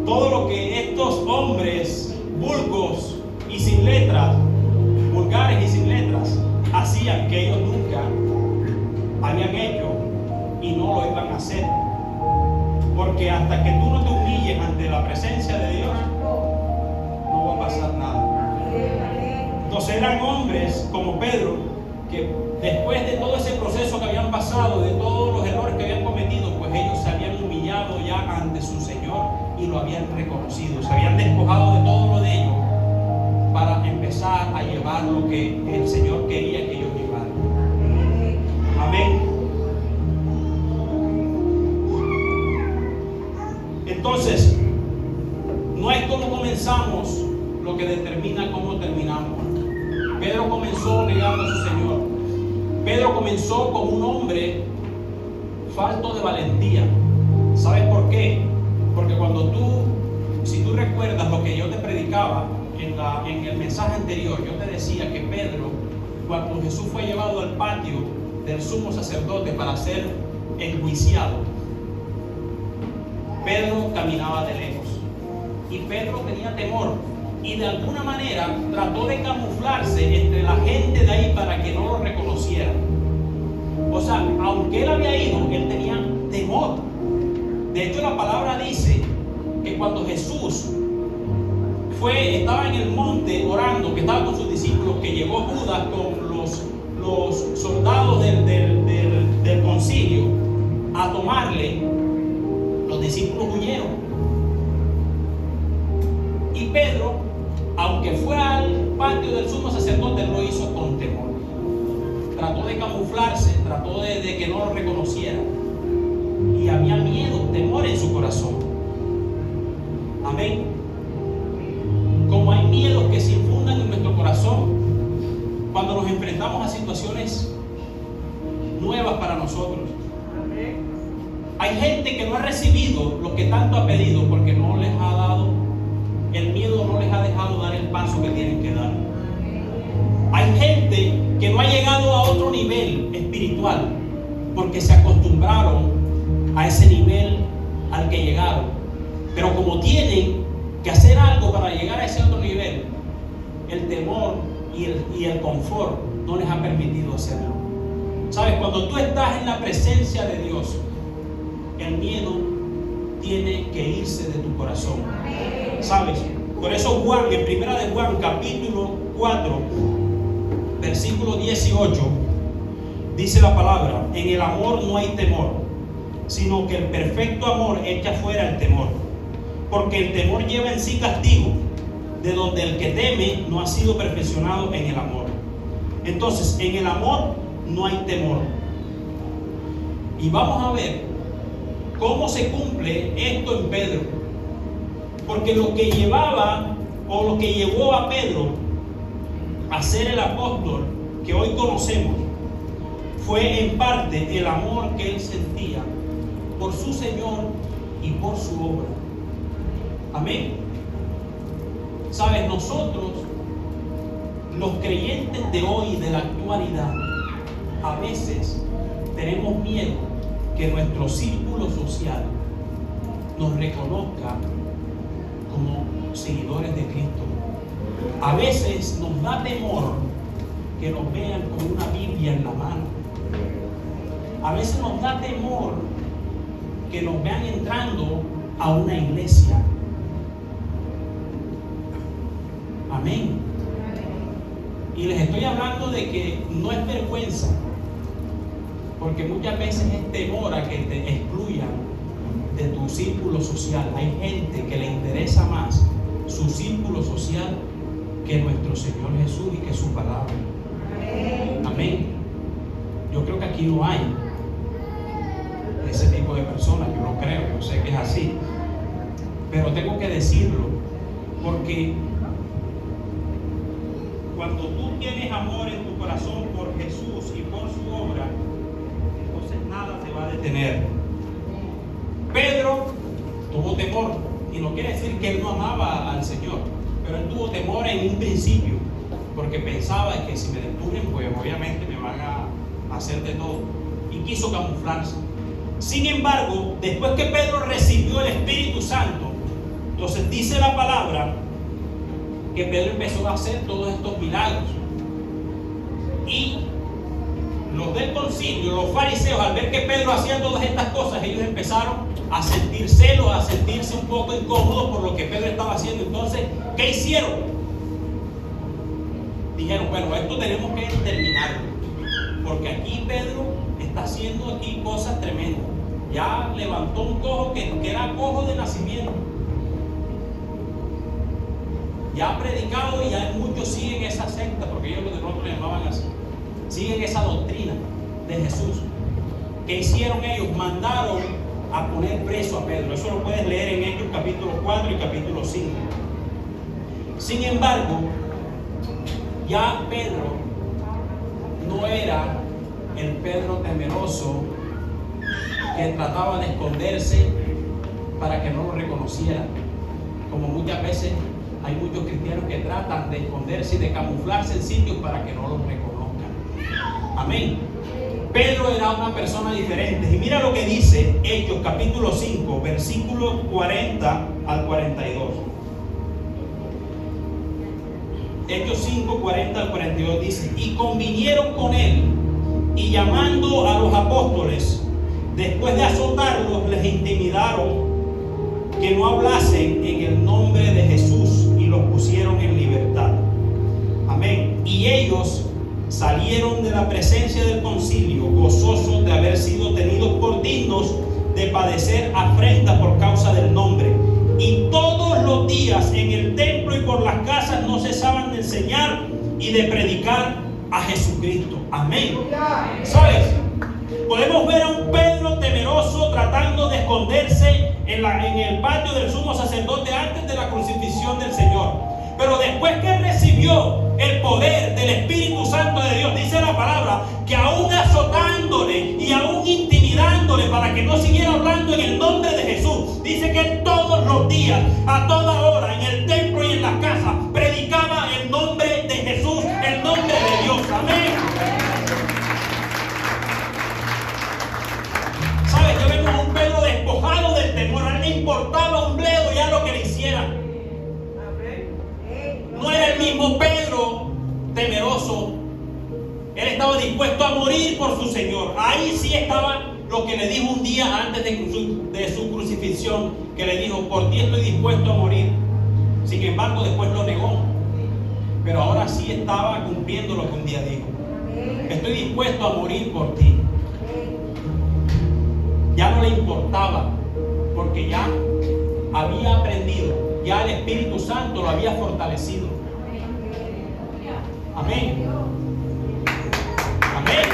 todo lo que estos hombres vulgos y sin letras, vulgares y sin letras, hacían, que ellos nunca habían hecho y no lo iban a hacer. Porque hasta que tú no te humilles ante la presencia de Dios, no va a pasar nada. Entonces eran hombres como Pedro que después de todo ese proceso que habían pasado, de todos los errores que habían cometido, pues ellos se habían humillado ya ante su Señor y lo habían reconocido, se habían despojado de todo lo de ellos para empezar a llevar lo que el Señor quería que ellos llevaran. Amén. Entonces, no es cómo comenzamos lo que determina cómo terminamos. Pedro comenzó negando a su Señor. Pedro comenzó como un hombre falto de valentía. ¿Sabes por qué? Porque si tú recuerdas lo que yo te predicaba en el mensaje anterior, yo te decía que Pedro, cuando Jesús fue llevado al patio del sumo sacerdote para ser enjuiciado, Pedro caminaba de lejos y Pedro tenía temor y de alguna manera trató de camuflarse entre la gente de ahí para que no lo reconocieran. O sea, aunque él había ido, él tenía temor. De hecho, la palabra dice que cuando Jesús estaba en el monte orando, que estaba con sus discípulos, que llegó Judas con los soldados del concilio a tomarle, los discípulos huyeron. Y Pedro, aunque fue al patio del sumo sacerdote, lo hizo con temor. Trató de camuflarse, trató de que no lo reconocieran. Y había miedo, temor en su corazón. Amén. Como hay miedos que se infundan en nuestro corazón cuando nos enfrentamos a situaciones nuevas para nosotros. Hay gente que no ha recibido lo que tanto ha pedido porque no les ha dado, el miedo no les ha dejado dar el paso que tienen que dar. Hay gente que no ha llegado a otro nivel espiritual porque se acostumbraron a ese nivel al que llegaron. Pero como tienen que hacer algo para llegar a ese otro nivel, el temor y el confort no les ha permitido hacerlo. ¿Sabes? Cuando tú estás en la presencia de Dios, el miedo tiene que irse de tu corazón. ¿Sabes? Por eso Juan, en primera de Juan, capítulo 4, versículo 18, dice la palabra: en el amor no hay temor, sino que el perfecto amor echa fuera el temor. Porque el temor lleva en sí castigo, de donde el que teme no ha sido perfeccionado en el amor. Entonces, en el amor no hay temor. Y vamos a ver cómo se cumple esto en Pedro. Porque lo que llevaba, o lo que llevó a Pedro a ser el apóstol que hoy conocemos, fue en parte el amor que él sentía por su Señor y por su obra. Amén. Sabes, nosotros, los creyentes de hoy, de la actualidad, a veces tenemos miedo que nuestro círculo social nos reconozca como seguidores de Cristo. A veces nos da temor que nos vean con una Biblia en la mano. A veces nos da temor que nos vean entrando a una iglesia. Amén. Y les estoy hablando de que no es vergüenza, porque muchas veces es temor a que te excluyan de tu círculo social. Hay gente que le interesa más su círculo social que nuestro Señor Jesús y que su palabra. Amén. Yo creo que aquí no hay ese tipo de personas, yo lo creo, yo sé que es así, pero tengo que decirlo, porque cuando tú tienes amor en tu corazón por Jesús y por su obra, entonces nada te va a detener. Pedro tuvo temor, y no quiere decir que él no amaba al Señor, pero él tuvo temor en un principio, porque pensaba que si me descubren, pues obviamente me van a hacer de todo, y quiso camuflarse. Sin embargo, después que Pedro recibió el Espíritu Santo, entonces dice la palabra que Pedro empezó a hacer todos estos milagros. Y los del concilio, los fariseos, al ver que Pedro hacía todas estas cosas, ellos empezaron a sentir celos, a sentirse un poco incómodos por lo que Pedro estaba haciendo. Entonces, ¿qué hicieron? Dijeron, bueno, esto tenemos que terminarlo. porque aquí Pedro está haciendo aquí cosas tremendas. Ya levantó un cojo que era cojo de nacimiento. Ya ha predicado y ya muchos siguen esa secta, porque ellos de pronto le llamaban así. Siguen esa doctrina de Jesús. ¿Qué hicieron ellos? Mandaron a poner preso a Pedro. Eso lo puedes leer en Hechos capítulo 4 y capítulo 5. Sin embargo, ya Pedro no era el Pedro temeroso que trataba de esconderse para que no lo reconocieran. Como muchas veces hay muchos cristianos que tratan de esconderse y de camuflarse en sitios para que no los reconozcan. Amén. Pedro era una persona diferente. Y mira lo que dice Hechos capítulo 5, versículos 40 al 42. Hechos 5, 40 al 42 dice: y convinieron con él, y llamando a los apóstoles, después de azotarlos, les intimidaron que no hablasen en el nombre de Jesús, y los pusieron en libertad. Amén. Y ellos salieron de la presencia del concilio, gozosos de haber sido tenidos por dignos de padecer afrenta por causa del nombre. Y todos los días en el templo y por las casas no cesaban de enseñar y de predicar a Jesucristo. Amén. ¿Sabes? Podemos ver a un Pedro temeroso tratando de esconderse en el patio del sumo sacerdote antes de la crucifixión del Señor. Pero después que recibió el poder del Espíritu Santo de Dios, dice la palabra que aún azotándole y aún intimidándole para que no siguiera hablando en el nombre de Jesús, dice que él todos los días, a toda hora, en el templo y en las casas, predicaba el nombre de Jesús, el nombre de Dios. Amén. ¿Sabes? Yo vemos a un Pedro despojado del temor. A él le importaba un bledo ya lo que le hicieran. No era el mismo Pedro temeroso. Él estaba dispuesto a morir por su Señor. Ahí sí estaba lo que le dijo un día antes de su crucifixión, que le dijo: por ti estoy dispuesto a morir. Sin embargo, después lo negó. Pero ahora sí estaba cumpliendo lo que un día dijo: estoy dispuesto a morir por ti. Ya no le importaba, porque ya había aprendido, ya el Espíritu Santo lo había fortalecido. Amén. Amén.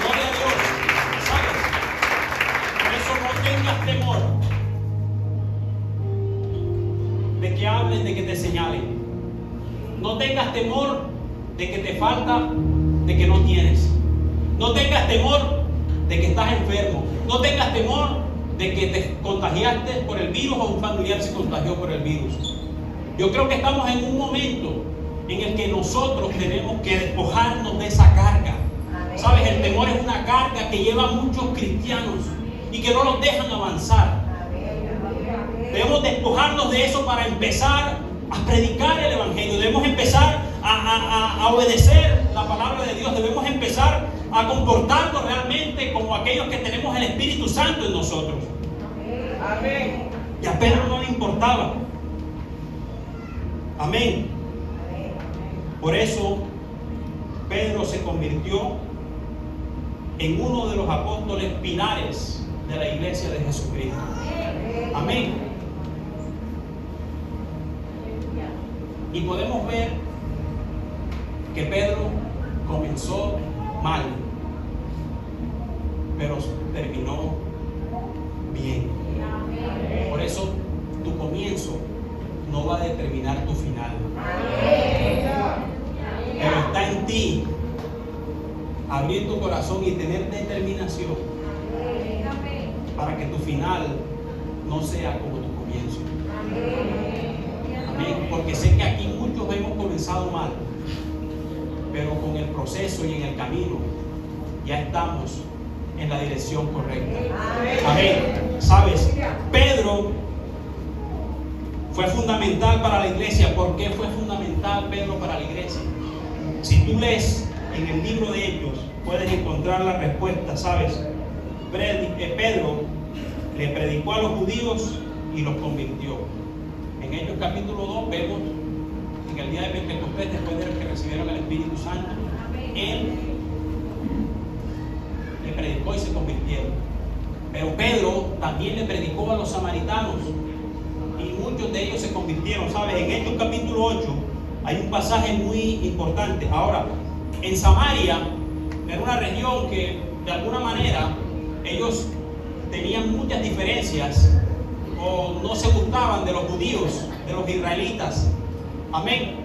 Gloria a Dios. ¿Sabes? Por eso no tengas temor de que hablen, de que te señalen. No tengas temor de que te falta, de que no tienes. No tengas temor de que estás enfermo. No tengas temor de que te contagiaste por el virus o un familiar se contagió por el virus. Yo creo que estamos en un momento en el que nosotros tenemos que despojarnos de esa carga. ¿Sabes? El temor es una carga que lleva a muchos cristianos y que no los dejan avanzar. Debemos despojarnos de eso para empezar a predicar el Evangelio. Debemos empezar a obedecer la palabra de Dios. Debemos empezar a comportarnos realmente como aquellos que tenemos el Espíritu Santo en nosotros. Amén. Y a Pedro no le importaba. Amén. Por eso Pedro se convirtió en uno de los apóstoles pilares de la iglesia de Jesucristo. Amén. Y podemos ver que Pedro comenzó mal, pero terminó bien. Por eso tu comienzo no va a determinar tu final. Pero está en ti abrir tu corazón y tener determinación para que tu final no sea como tu comienzo. Amén. Porque sé que aquí muchos hemos comenzado mal, pero con el proceso y en el camino ya estamos en la dirección correcta. Amén. ¿Sabes? Pedro fue fundamental para la iglesia. ¿Por qué fue fundamental Pedro para la iglesia? Si tú lees en el libro de Hechos, puedes encontrar la respuesta. ¿Sabes? Pedro le predicó a los judíos y los convirtió. En Hechos capítulo 2 vemos en el día de Pentecostés, después de que recibieron el Espíritu Santo, él le predicó y se convirtieron. Pero Pedro también le predicó a los samaritanos y muchos de ellos se convirtieron. ¿Sabes? En Hechos capítulo 8 hay un pasaje muy importante. Ahora, en Samaria era una región que de alguna manera ellos tenían muchas diferencias o no se gustaban de los judíos, de los israelitas. Amén.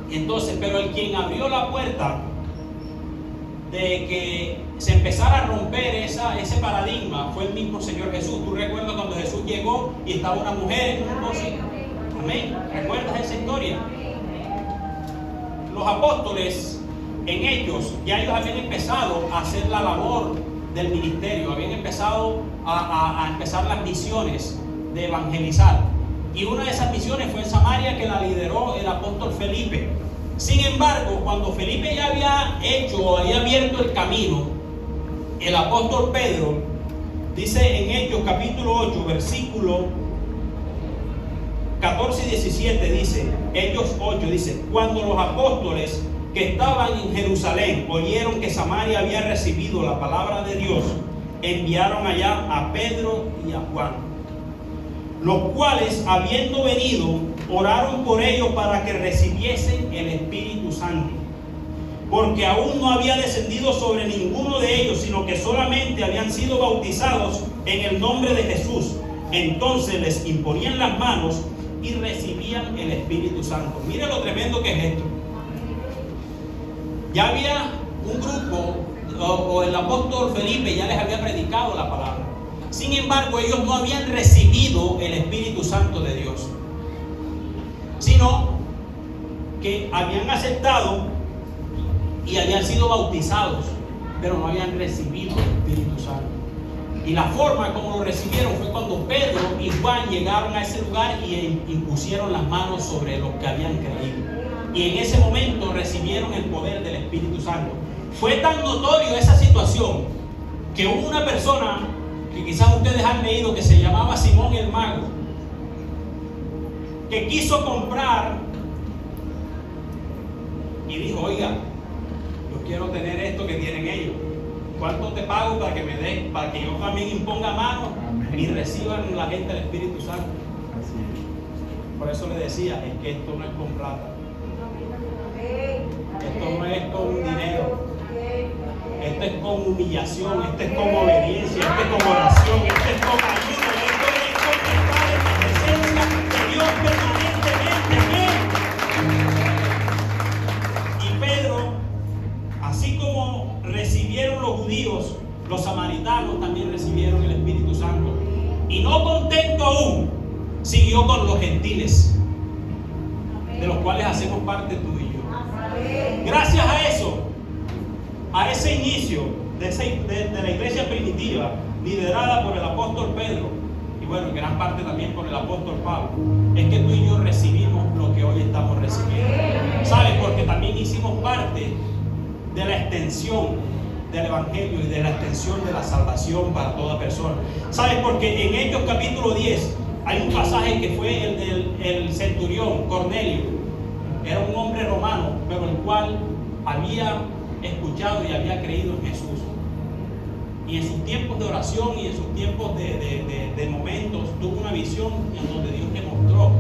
Entonces, pero el quien abrió la puerta de que se empezara a romper ese paradigma fue el mismo Señor Jesús. ¿Tú recuerdas cuando Jesús llegó y estaba una mujer en un pocillo? Amén. ¿Recuerdas esa historia? Los apóstoles en ellos, ya ellos habían empezado a hacer la labor del ministerio, habían empezado a empezar las misiones de evangelizar. Y una de esas misiones fue en Samaria, que la lideró el apóstol Felipe. Sin embargo, cuando Felipe ya había abierto el camino, el apóstol Pedro, dice en Hechos capítulo 8, versículo 14 y 17, dice, Hechos 8, dice, cuando los apóstoles que estaban en Jerusalén oyeron que Samaria había recibido la palabra de Dios, enviaron allá a Pedro y a Juan, los cuales, habiendo venido, oraron por ellos para que recibiesen el Espíritu Santo, porque aún no había descendido sobre ninguno de ellos, sino que solamente habían sido bautizados en el nombre de Jesús. Entonces les imponían las manos y recibían el Espíritu Santo. Mira lo tremendo que es esto. Ya había un grupo, o el apóstol Felipe ya les había predicado la palabra. Sin embargo, ellos no habían recibido el Espíritu Santo de Dios, sino que habían aceptado y habían sido bautizados, pero no habían recibido el Espíritu Santo. Y la forma como lo recibieron fue cuando Pedro y Juan llegaron a ese lugar y impusieron las manos sobre los que habían creído. Y en ese momento recibieron el poder del Espíritu Santo. Fue tan notorio esa situación que hubo una persona que quizás ustedes han leído, que se llamaba Simón el Mago, que quiso comprar y dijo, oiga, yo quiero tener esto que tienen ellos. ¿Cuánto te pago para que me den, para que yo también imponga manos y reciban la gente del Espíritu Santo? Por eso le decía, es que esto no es con plata, esto no es con dinero, esto es con humillación, esto es con obediencia, esto es con oración, esto es con ayuda, esto es con estar en la presencia de Dios permanentemente. Y Pedro, así como recibieron los judíos, los samaritanos también recibieron el Espíritu Santo. Y no contento aún, siguió con los gentiles, de los cuales hacemos parte tú y yo. Gracias a eso, a ese inicio de la iglesia primitiva, liderada por el apóstol Pedro, y bueno, en gran parte también por el apóstol Pablo, es que tú y yo recibimos lo que hoy estamos recibiendo. ¿Sabes? Porque también hicimos parte de la extensión del Evangelio y de la extensión de la salvación para toda persona. ¿Sabes? Porque en Hechos capítulo 10 hay un pasaje que fue el centurión Cornelio. Era un hombre romano, pero el cual había escuchado y había creído en Jesús. Y en sus tiempos de oración y en sus tiempos de momentos tuvo una visión en donde Dios le mostró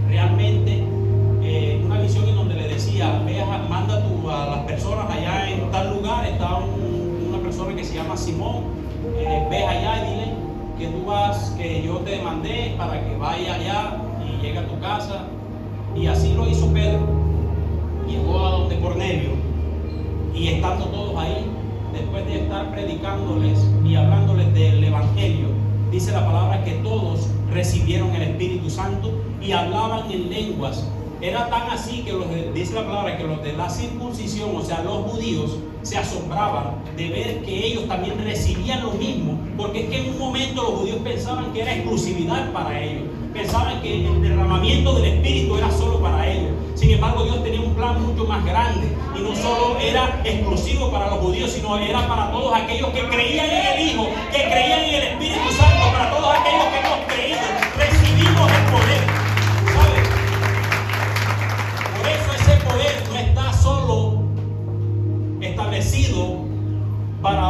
realmente una visión en donde le decía, manda a las personas allá en tal lugar, está una persona que se llama Simón, ve allá y dile que tú vas, que yo te mandé para que vaya allá y llegue a tu casa. Y así lo hizo Pedro. Llegó a donde Cornelio, y estando todos ahí, después de estar predicándoles y hablándoles del Evangelio, dice la palabra que todos recibieron el Espíritu Santo y hablaban en lenguas. Era tan así que dice la palabra que los de la circuncisión, o sea, los judíos, se asombraban de ver que ellos también recibían lo mismo, porque es que en un momento los judíos pensaban que era exclusividad para ellos, pensaban que el derramamiento del Espíritu era solo para ellos. Sin embargo, Dios tenía un plan mucho más grande, y no solo era exclusivo para los judíos, sino era para todos aquellos que creían en el Hijo, que creían en el Espíritu Santo, para todos aquellos que hemos creído, recibimos el poder. ¿Sabes? Por eso ese poder no está solo establecido para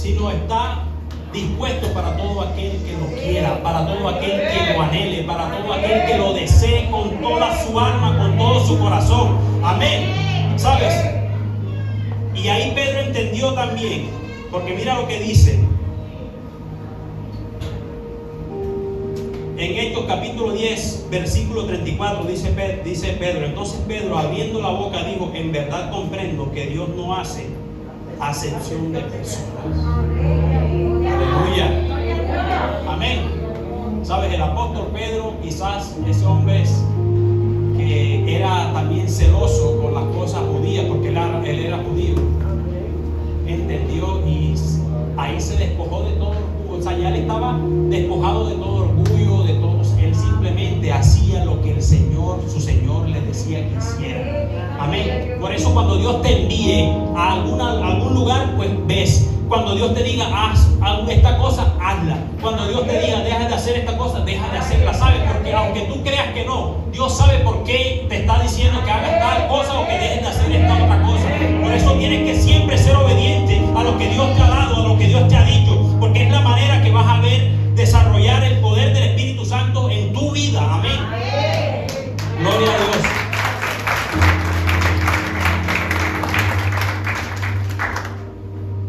sino está dispuesto para todo aquel que lo quiera, para todo aquel que lo anhele, para todo aquel que lo desee con toda su alma, con todo su corazón. Amén. ¿Sabes? Y ahí Pedro entendió también, porque mira lo que dice en Hechos capítulo 10 versículo 34, dice Pedro: entonces Pedro, abriendo la boca, dijo: en verdad comprendo que Dios no hace acepción de personas. Aleluya. Amén. Sabes, el apóstol Pedro, quizás ese hombre que era también celoso con las cosas judías, porque él era judío, entendió y ahí se despojó de todo orgullo. O sea, ya él estaba despojado de todo orgullo, de todos. Él simplemente hacía lo que el Señor, su Señor, le decía que hiciera. Amén. Por eso cuando Dios te envíe a algún lugar, pues ves. Cuando Dios te diga: haz esta cosa, hazla. Cuando Dios te diga: deja de hacer esta cosa, deja de hacerla. ¿Sabes? Porque aunque tú creas que no, Dios sabe por qué te está diciendo que hagas tal cosa o que dejes de hacer esta otra cosa. Por eso tienes que siempre ser obediente a lo que Dios te ha dado, a lo que Dios te ha dicho, porque es la manera que vas a ver desarrollar el poder del Espíritu Santo en tu vida. Amén. Gloria a Dios.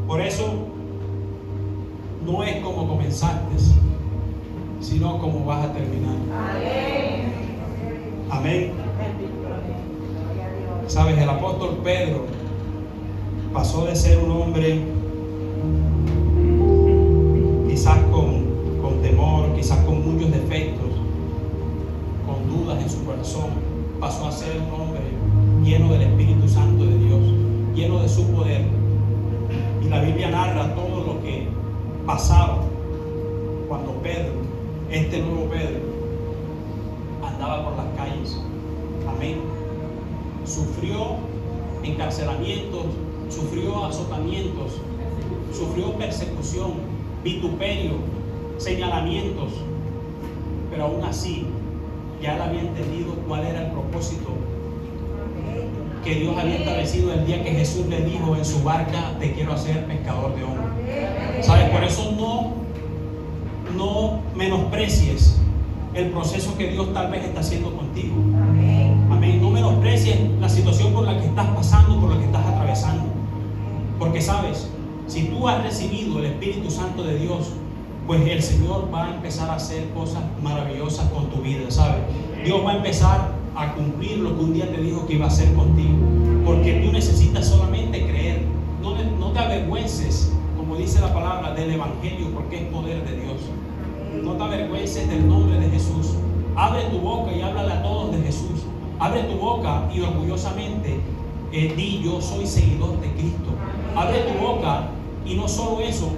Por eso no es como comenzaste, sino como vas a terminar. Amén. Sabes, el apóstol Pedro pasó de ser un hombre quizás con temor, quizás con muchos defectos, con dudas en su corazón, pasó a ser un hombre lleno del Espíritu Santo de Dios, lleno de su poder. Y la Biblia narra todo lo que pasaba cuando Pedro, este nuevo Pedro, andaba por las calles. Amén. Sufrió encarcelamientos, sufrió azotamientos, sufrió persecución, vituperio, señalamientos, pero aún así ya él había entendido cuál era el propósito que Dios había establecido el día que Jesús le dijo en su barca: te quiero hacer pescador de hombres. ¿Sabes? Por eso no menosprecies el proceso que Dios tal vez está haciendo contigo. Amén. No menosprecies la situación por la que estás pasando, por la que estás atravesando. Porque sabes, si tú has recibido el Espíritu Santo de Dios, pues el Señor va a empezar a hacer cosas maravillosas con tu vida, ¿sabes? Dios va a empezar a cumplir lo que un día te dijo que iba a hacer contigo, porque tú necesitas solamente creer. No te avergüences, como dice la palabra, del Evangelio, porque es poder de Dios. No te avergüences del nombre de Jesús. Abre tu boca y háblale a todos de Jesús. Abre tu boca y orgullosamente di: yo soy seguidor de Cristo. Abre tu boca y no solo eso,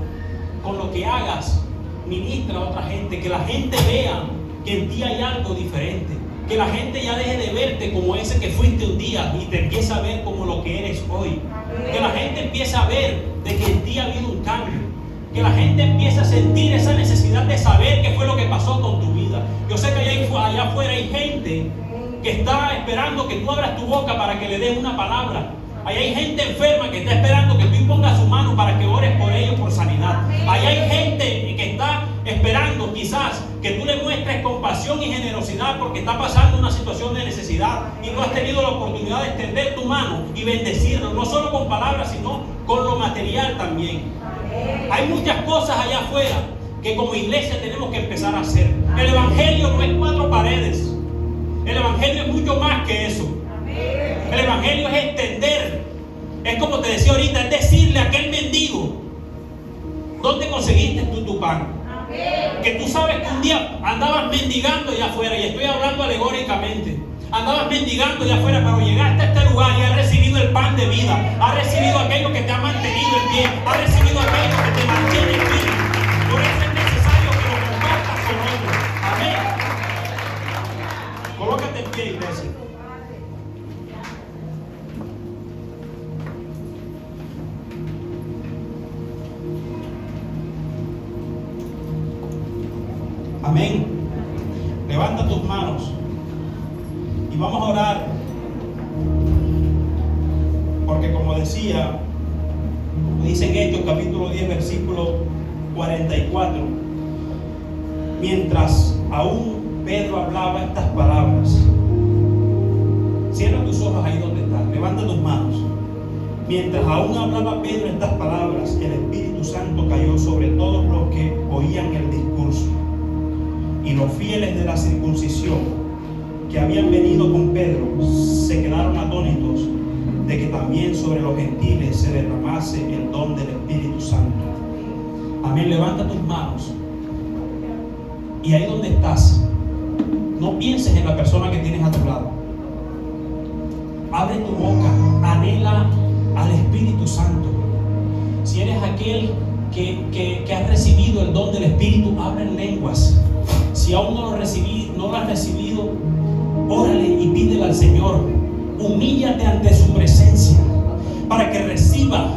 con lo que hagas, ministra a otra gente, que la gente vea que en ti hay algo diferente. Que la gente ya deje de verte como ese que fuiste un día y te empiece a ver como lo que eres hoy. Que la gente empiece a ver de que en ti ha habido un cambio. Que la gente empiece a sentir esa necesidad de saber qué fue lo que pasó con tu vida. Yo sé que allá afuera hay gente que está esperando que tú abras tu boca para que le des una palabra. Allá hay gente enferma que está esperando que tú pongas su mano para que ores por ellos por sanidad. Allá hay gente que está esperando quizás que tú le muestres compasión y generosidad porque está pasando una situación de necesidad y tú has tenido la oportunidad de extender tu mano y bendecirlo, no solo con palabras, sino con lo material también. Hay muchas cosas allá afuera que como iglesia tenemos que empezar a hacer. El Evangelio no es 4 paredes. El Evangelio es mucho más que eso. El Evangelio es extender. Es como te decía ahorita, es decirle a aquel mendigo: ¿dónde conseguiste tú tu pan? Que tú sabes que un día andabas mendigando allá afuera, y estoy hablando alegóricamente. Andabas mendigando allá afuera, pero llegaste a este lugar y has recibido el pan de vida. Has recibido aquello que te ha mantenido en pie. Has recibido aquello que te mantiene en pie. Por eso es necesario que lo compartas con otros. Amén. Colócate en pie, iglesia. Amén. Levanta tus manos y vamos a orar, porque como decía, Dice en Hechos capítulo 10 versículo 44. Mientras aún Pedro hablaba estas palabras. Cierra tus ojos ahí donde estás, levanta tus manos. Mientras aún hablaba Pedro estas palabras, el Espíritu Santo cayó sobre todos los que oían el discurso. Y los fieles de la circuncisión que habían venido con Pedro se quedaron atónitos de que también sobre los gentiles se derramase el don del Espíritu Santo. Amén. Levanta tus manos. Y ahí donde estás, no pienses en la persona que tienes a tu lado. Abre tu boca, anhela al Espíritu Santo. Si eres aquel que ha recibido el don del Espíritu, habla en lenguas. Si aún no lo has recibido, órale y pídele al Señor. Humíllate ante su presencia para que reciba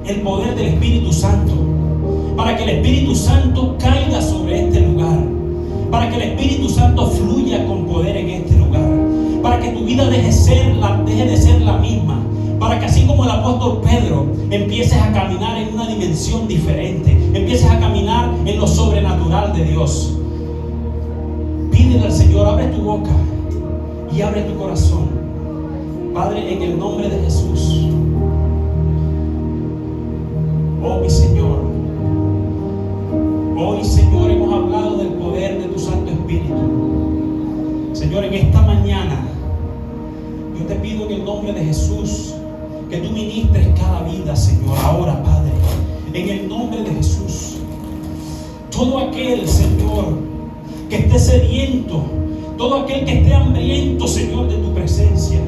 el poder del Espíritu Santo, para que el Espíritu Santo caiga sobre este lugar, para que el Espíritu Santo fluya con poder en este lugar, para que tu vida deje de ser la misma, para que así como el apóstol Pedro empieces a caminar en una dimensión diferente, empieces a caminar en lo sobrenatural de Dios. Pídele al Señor, abre tu boca y abre tu corazón. Padre, en el nombre de Jesús, oh mi Señor, hoy Señor hemos hablado del poder de tu Santo Espíritu. Señor, en esta mañana yo te pido en el nombre de Jesús que tú ministres cada vida, Señor, ahora, Padre, en el nombre de Jesús. Todo aquel, Señor, que esté sediento, todo aquel que esté hambriento, Señor, de tu presencia.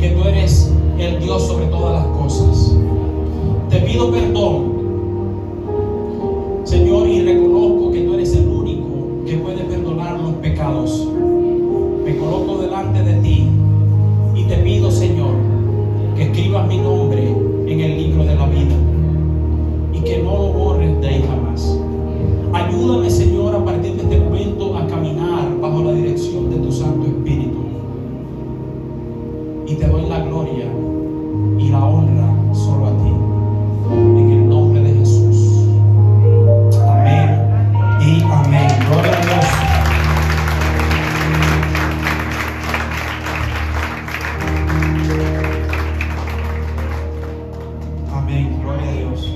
que tú eres el Dios sobre todas las cosas. Te pido perdón, Señor, y reconozco que tú eres el único que puede perdonar los pecados. Me coloco delante de ti y te pido, Señor, que escribas mi nombre en el libro de la vida y que no lo borres de ahí jamás. Ayúdame, Señor, a partir de este momento a caminar bajo la dirección de tu Santo Espíritu. Y te doy la gloria y la honra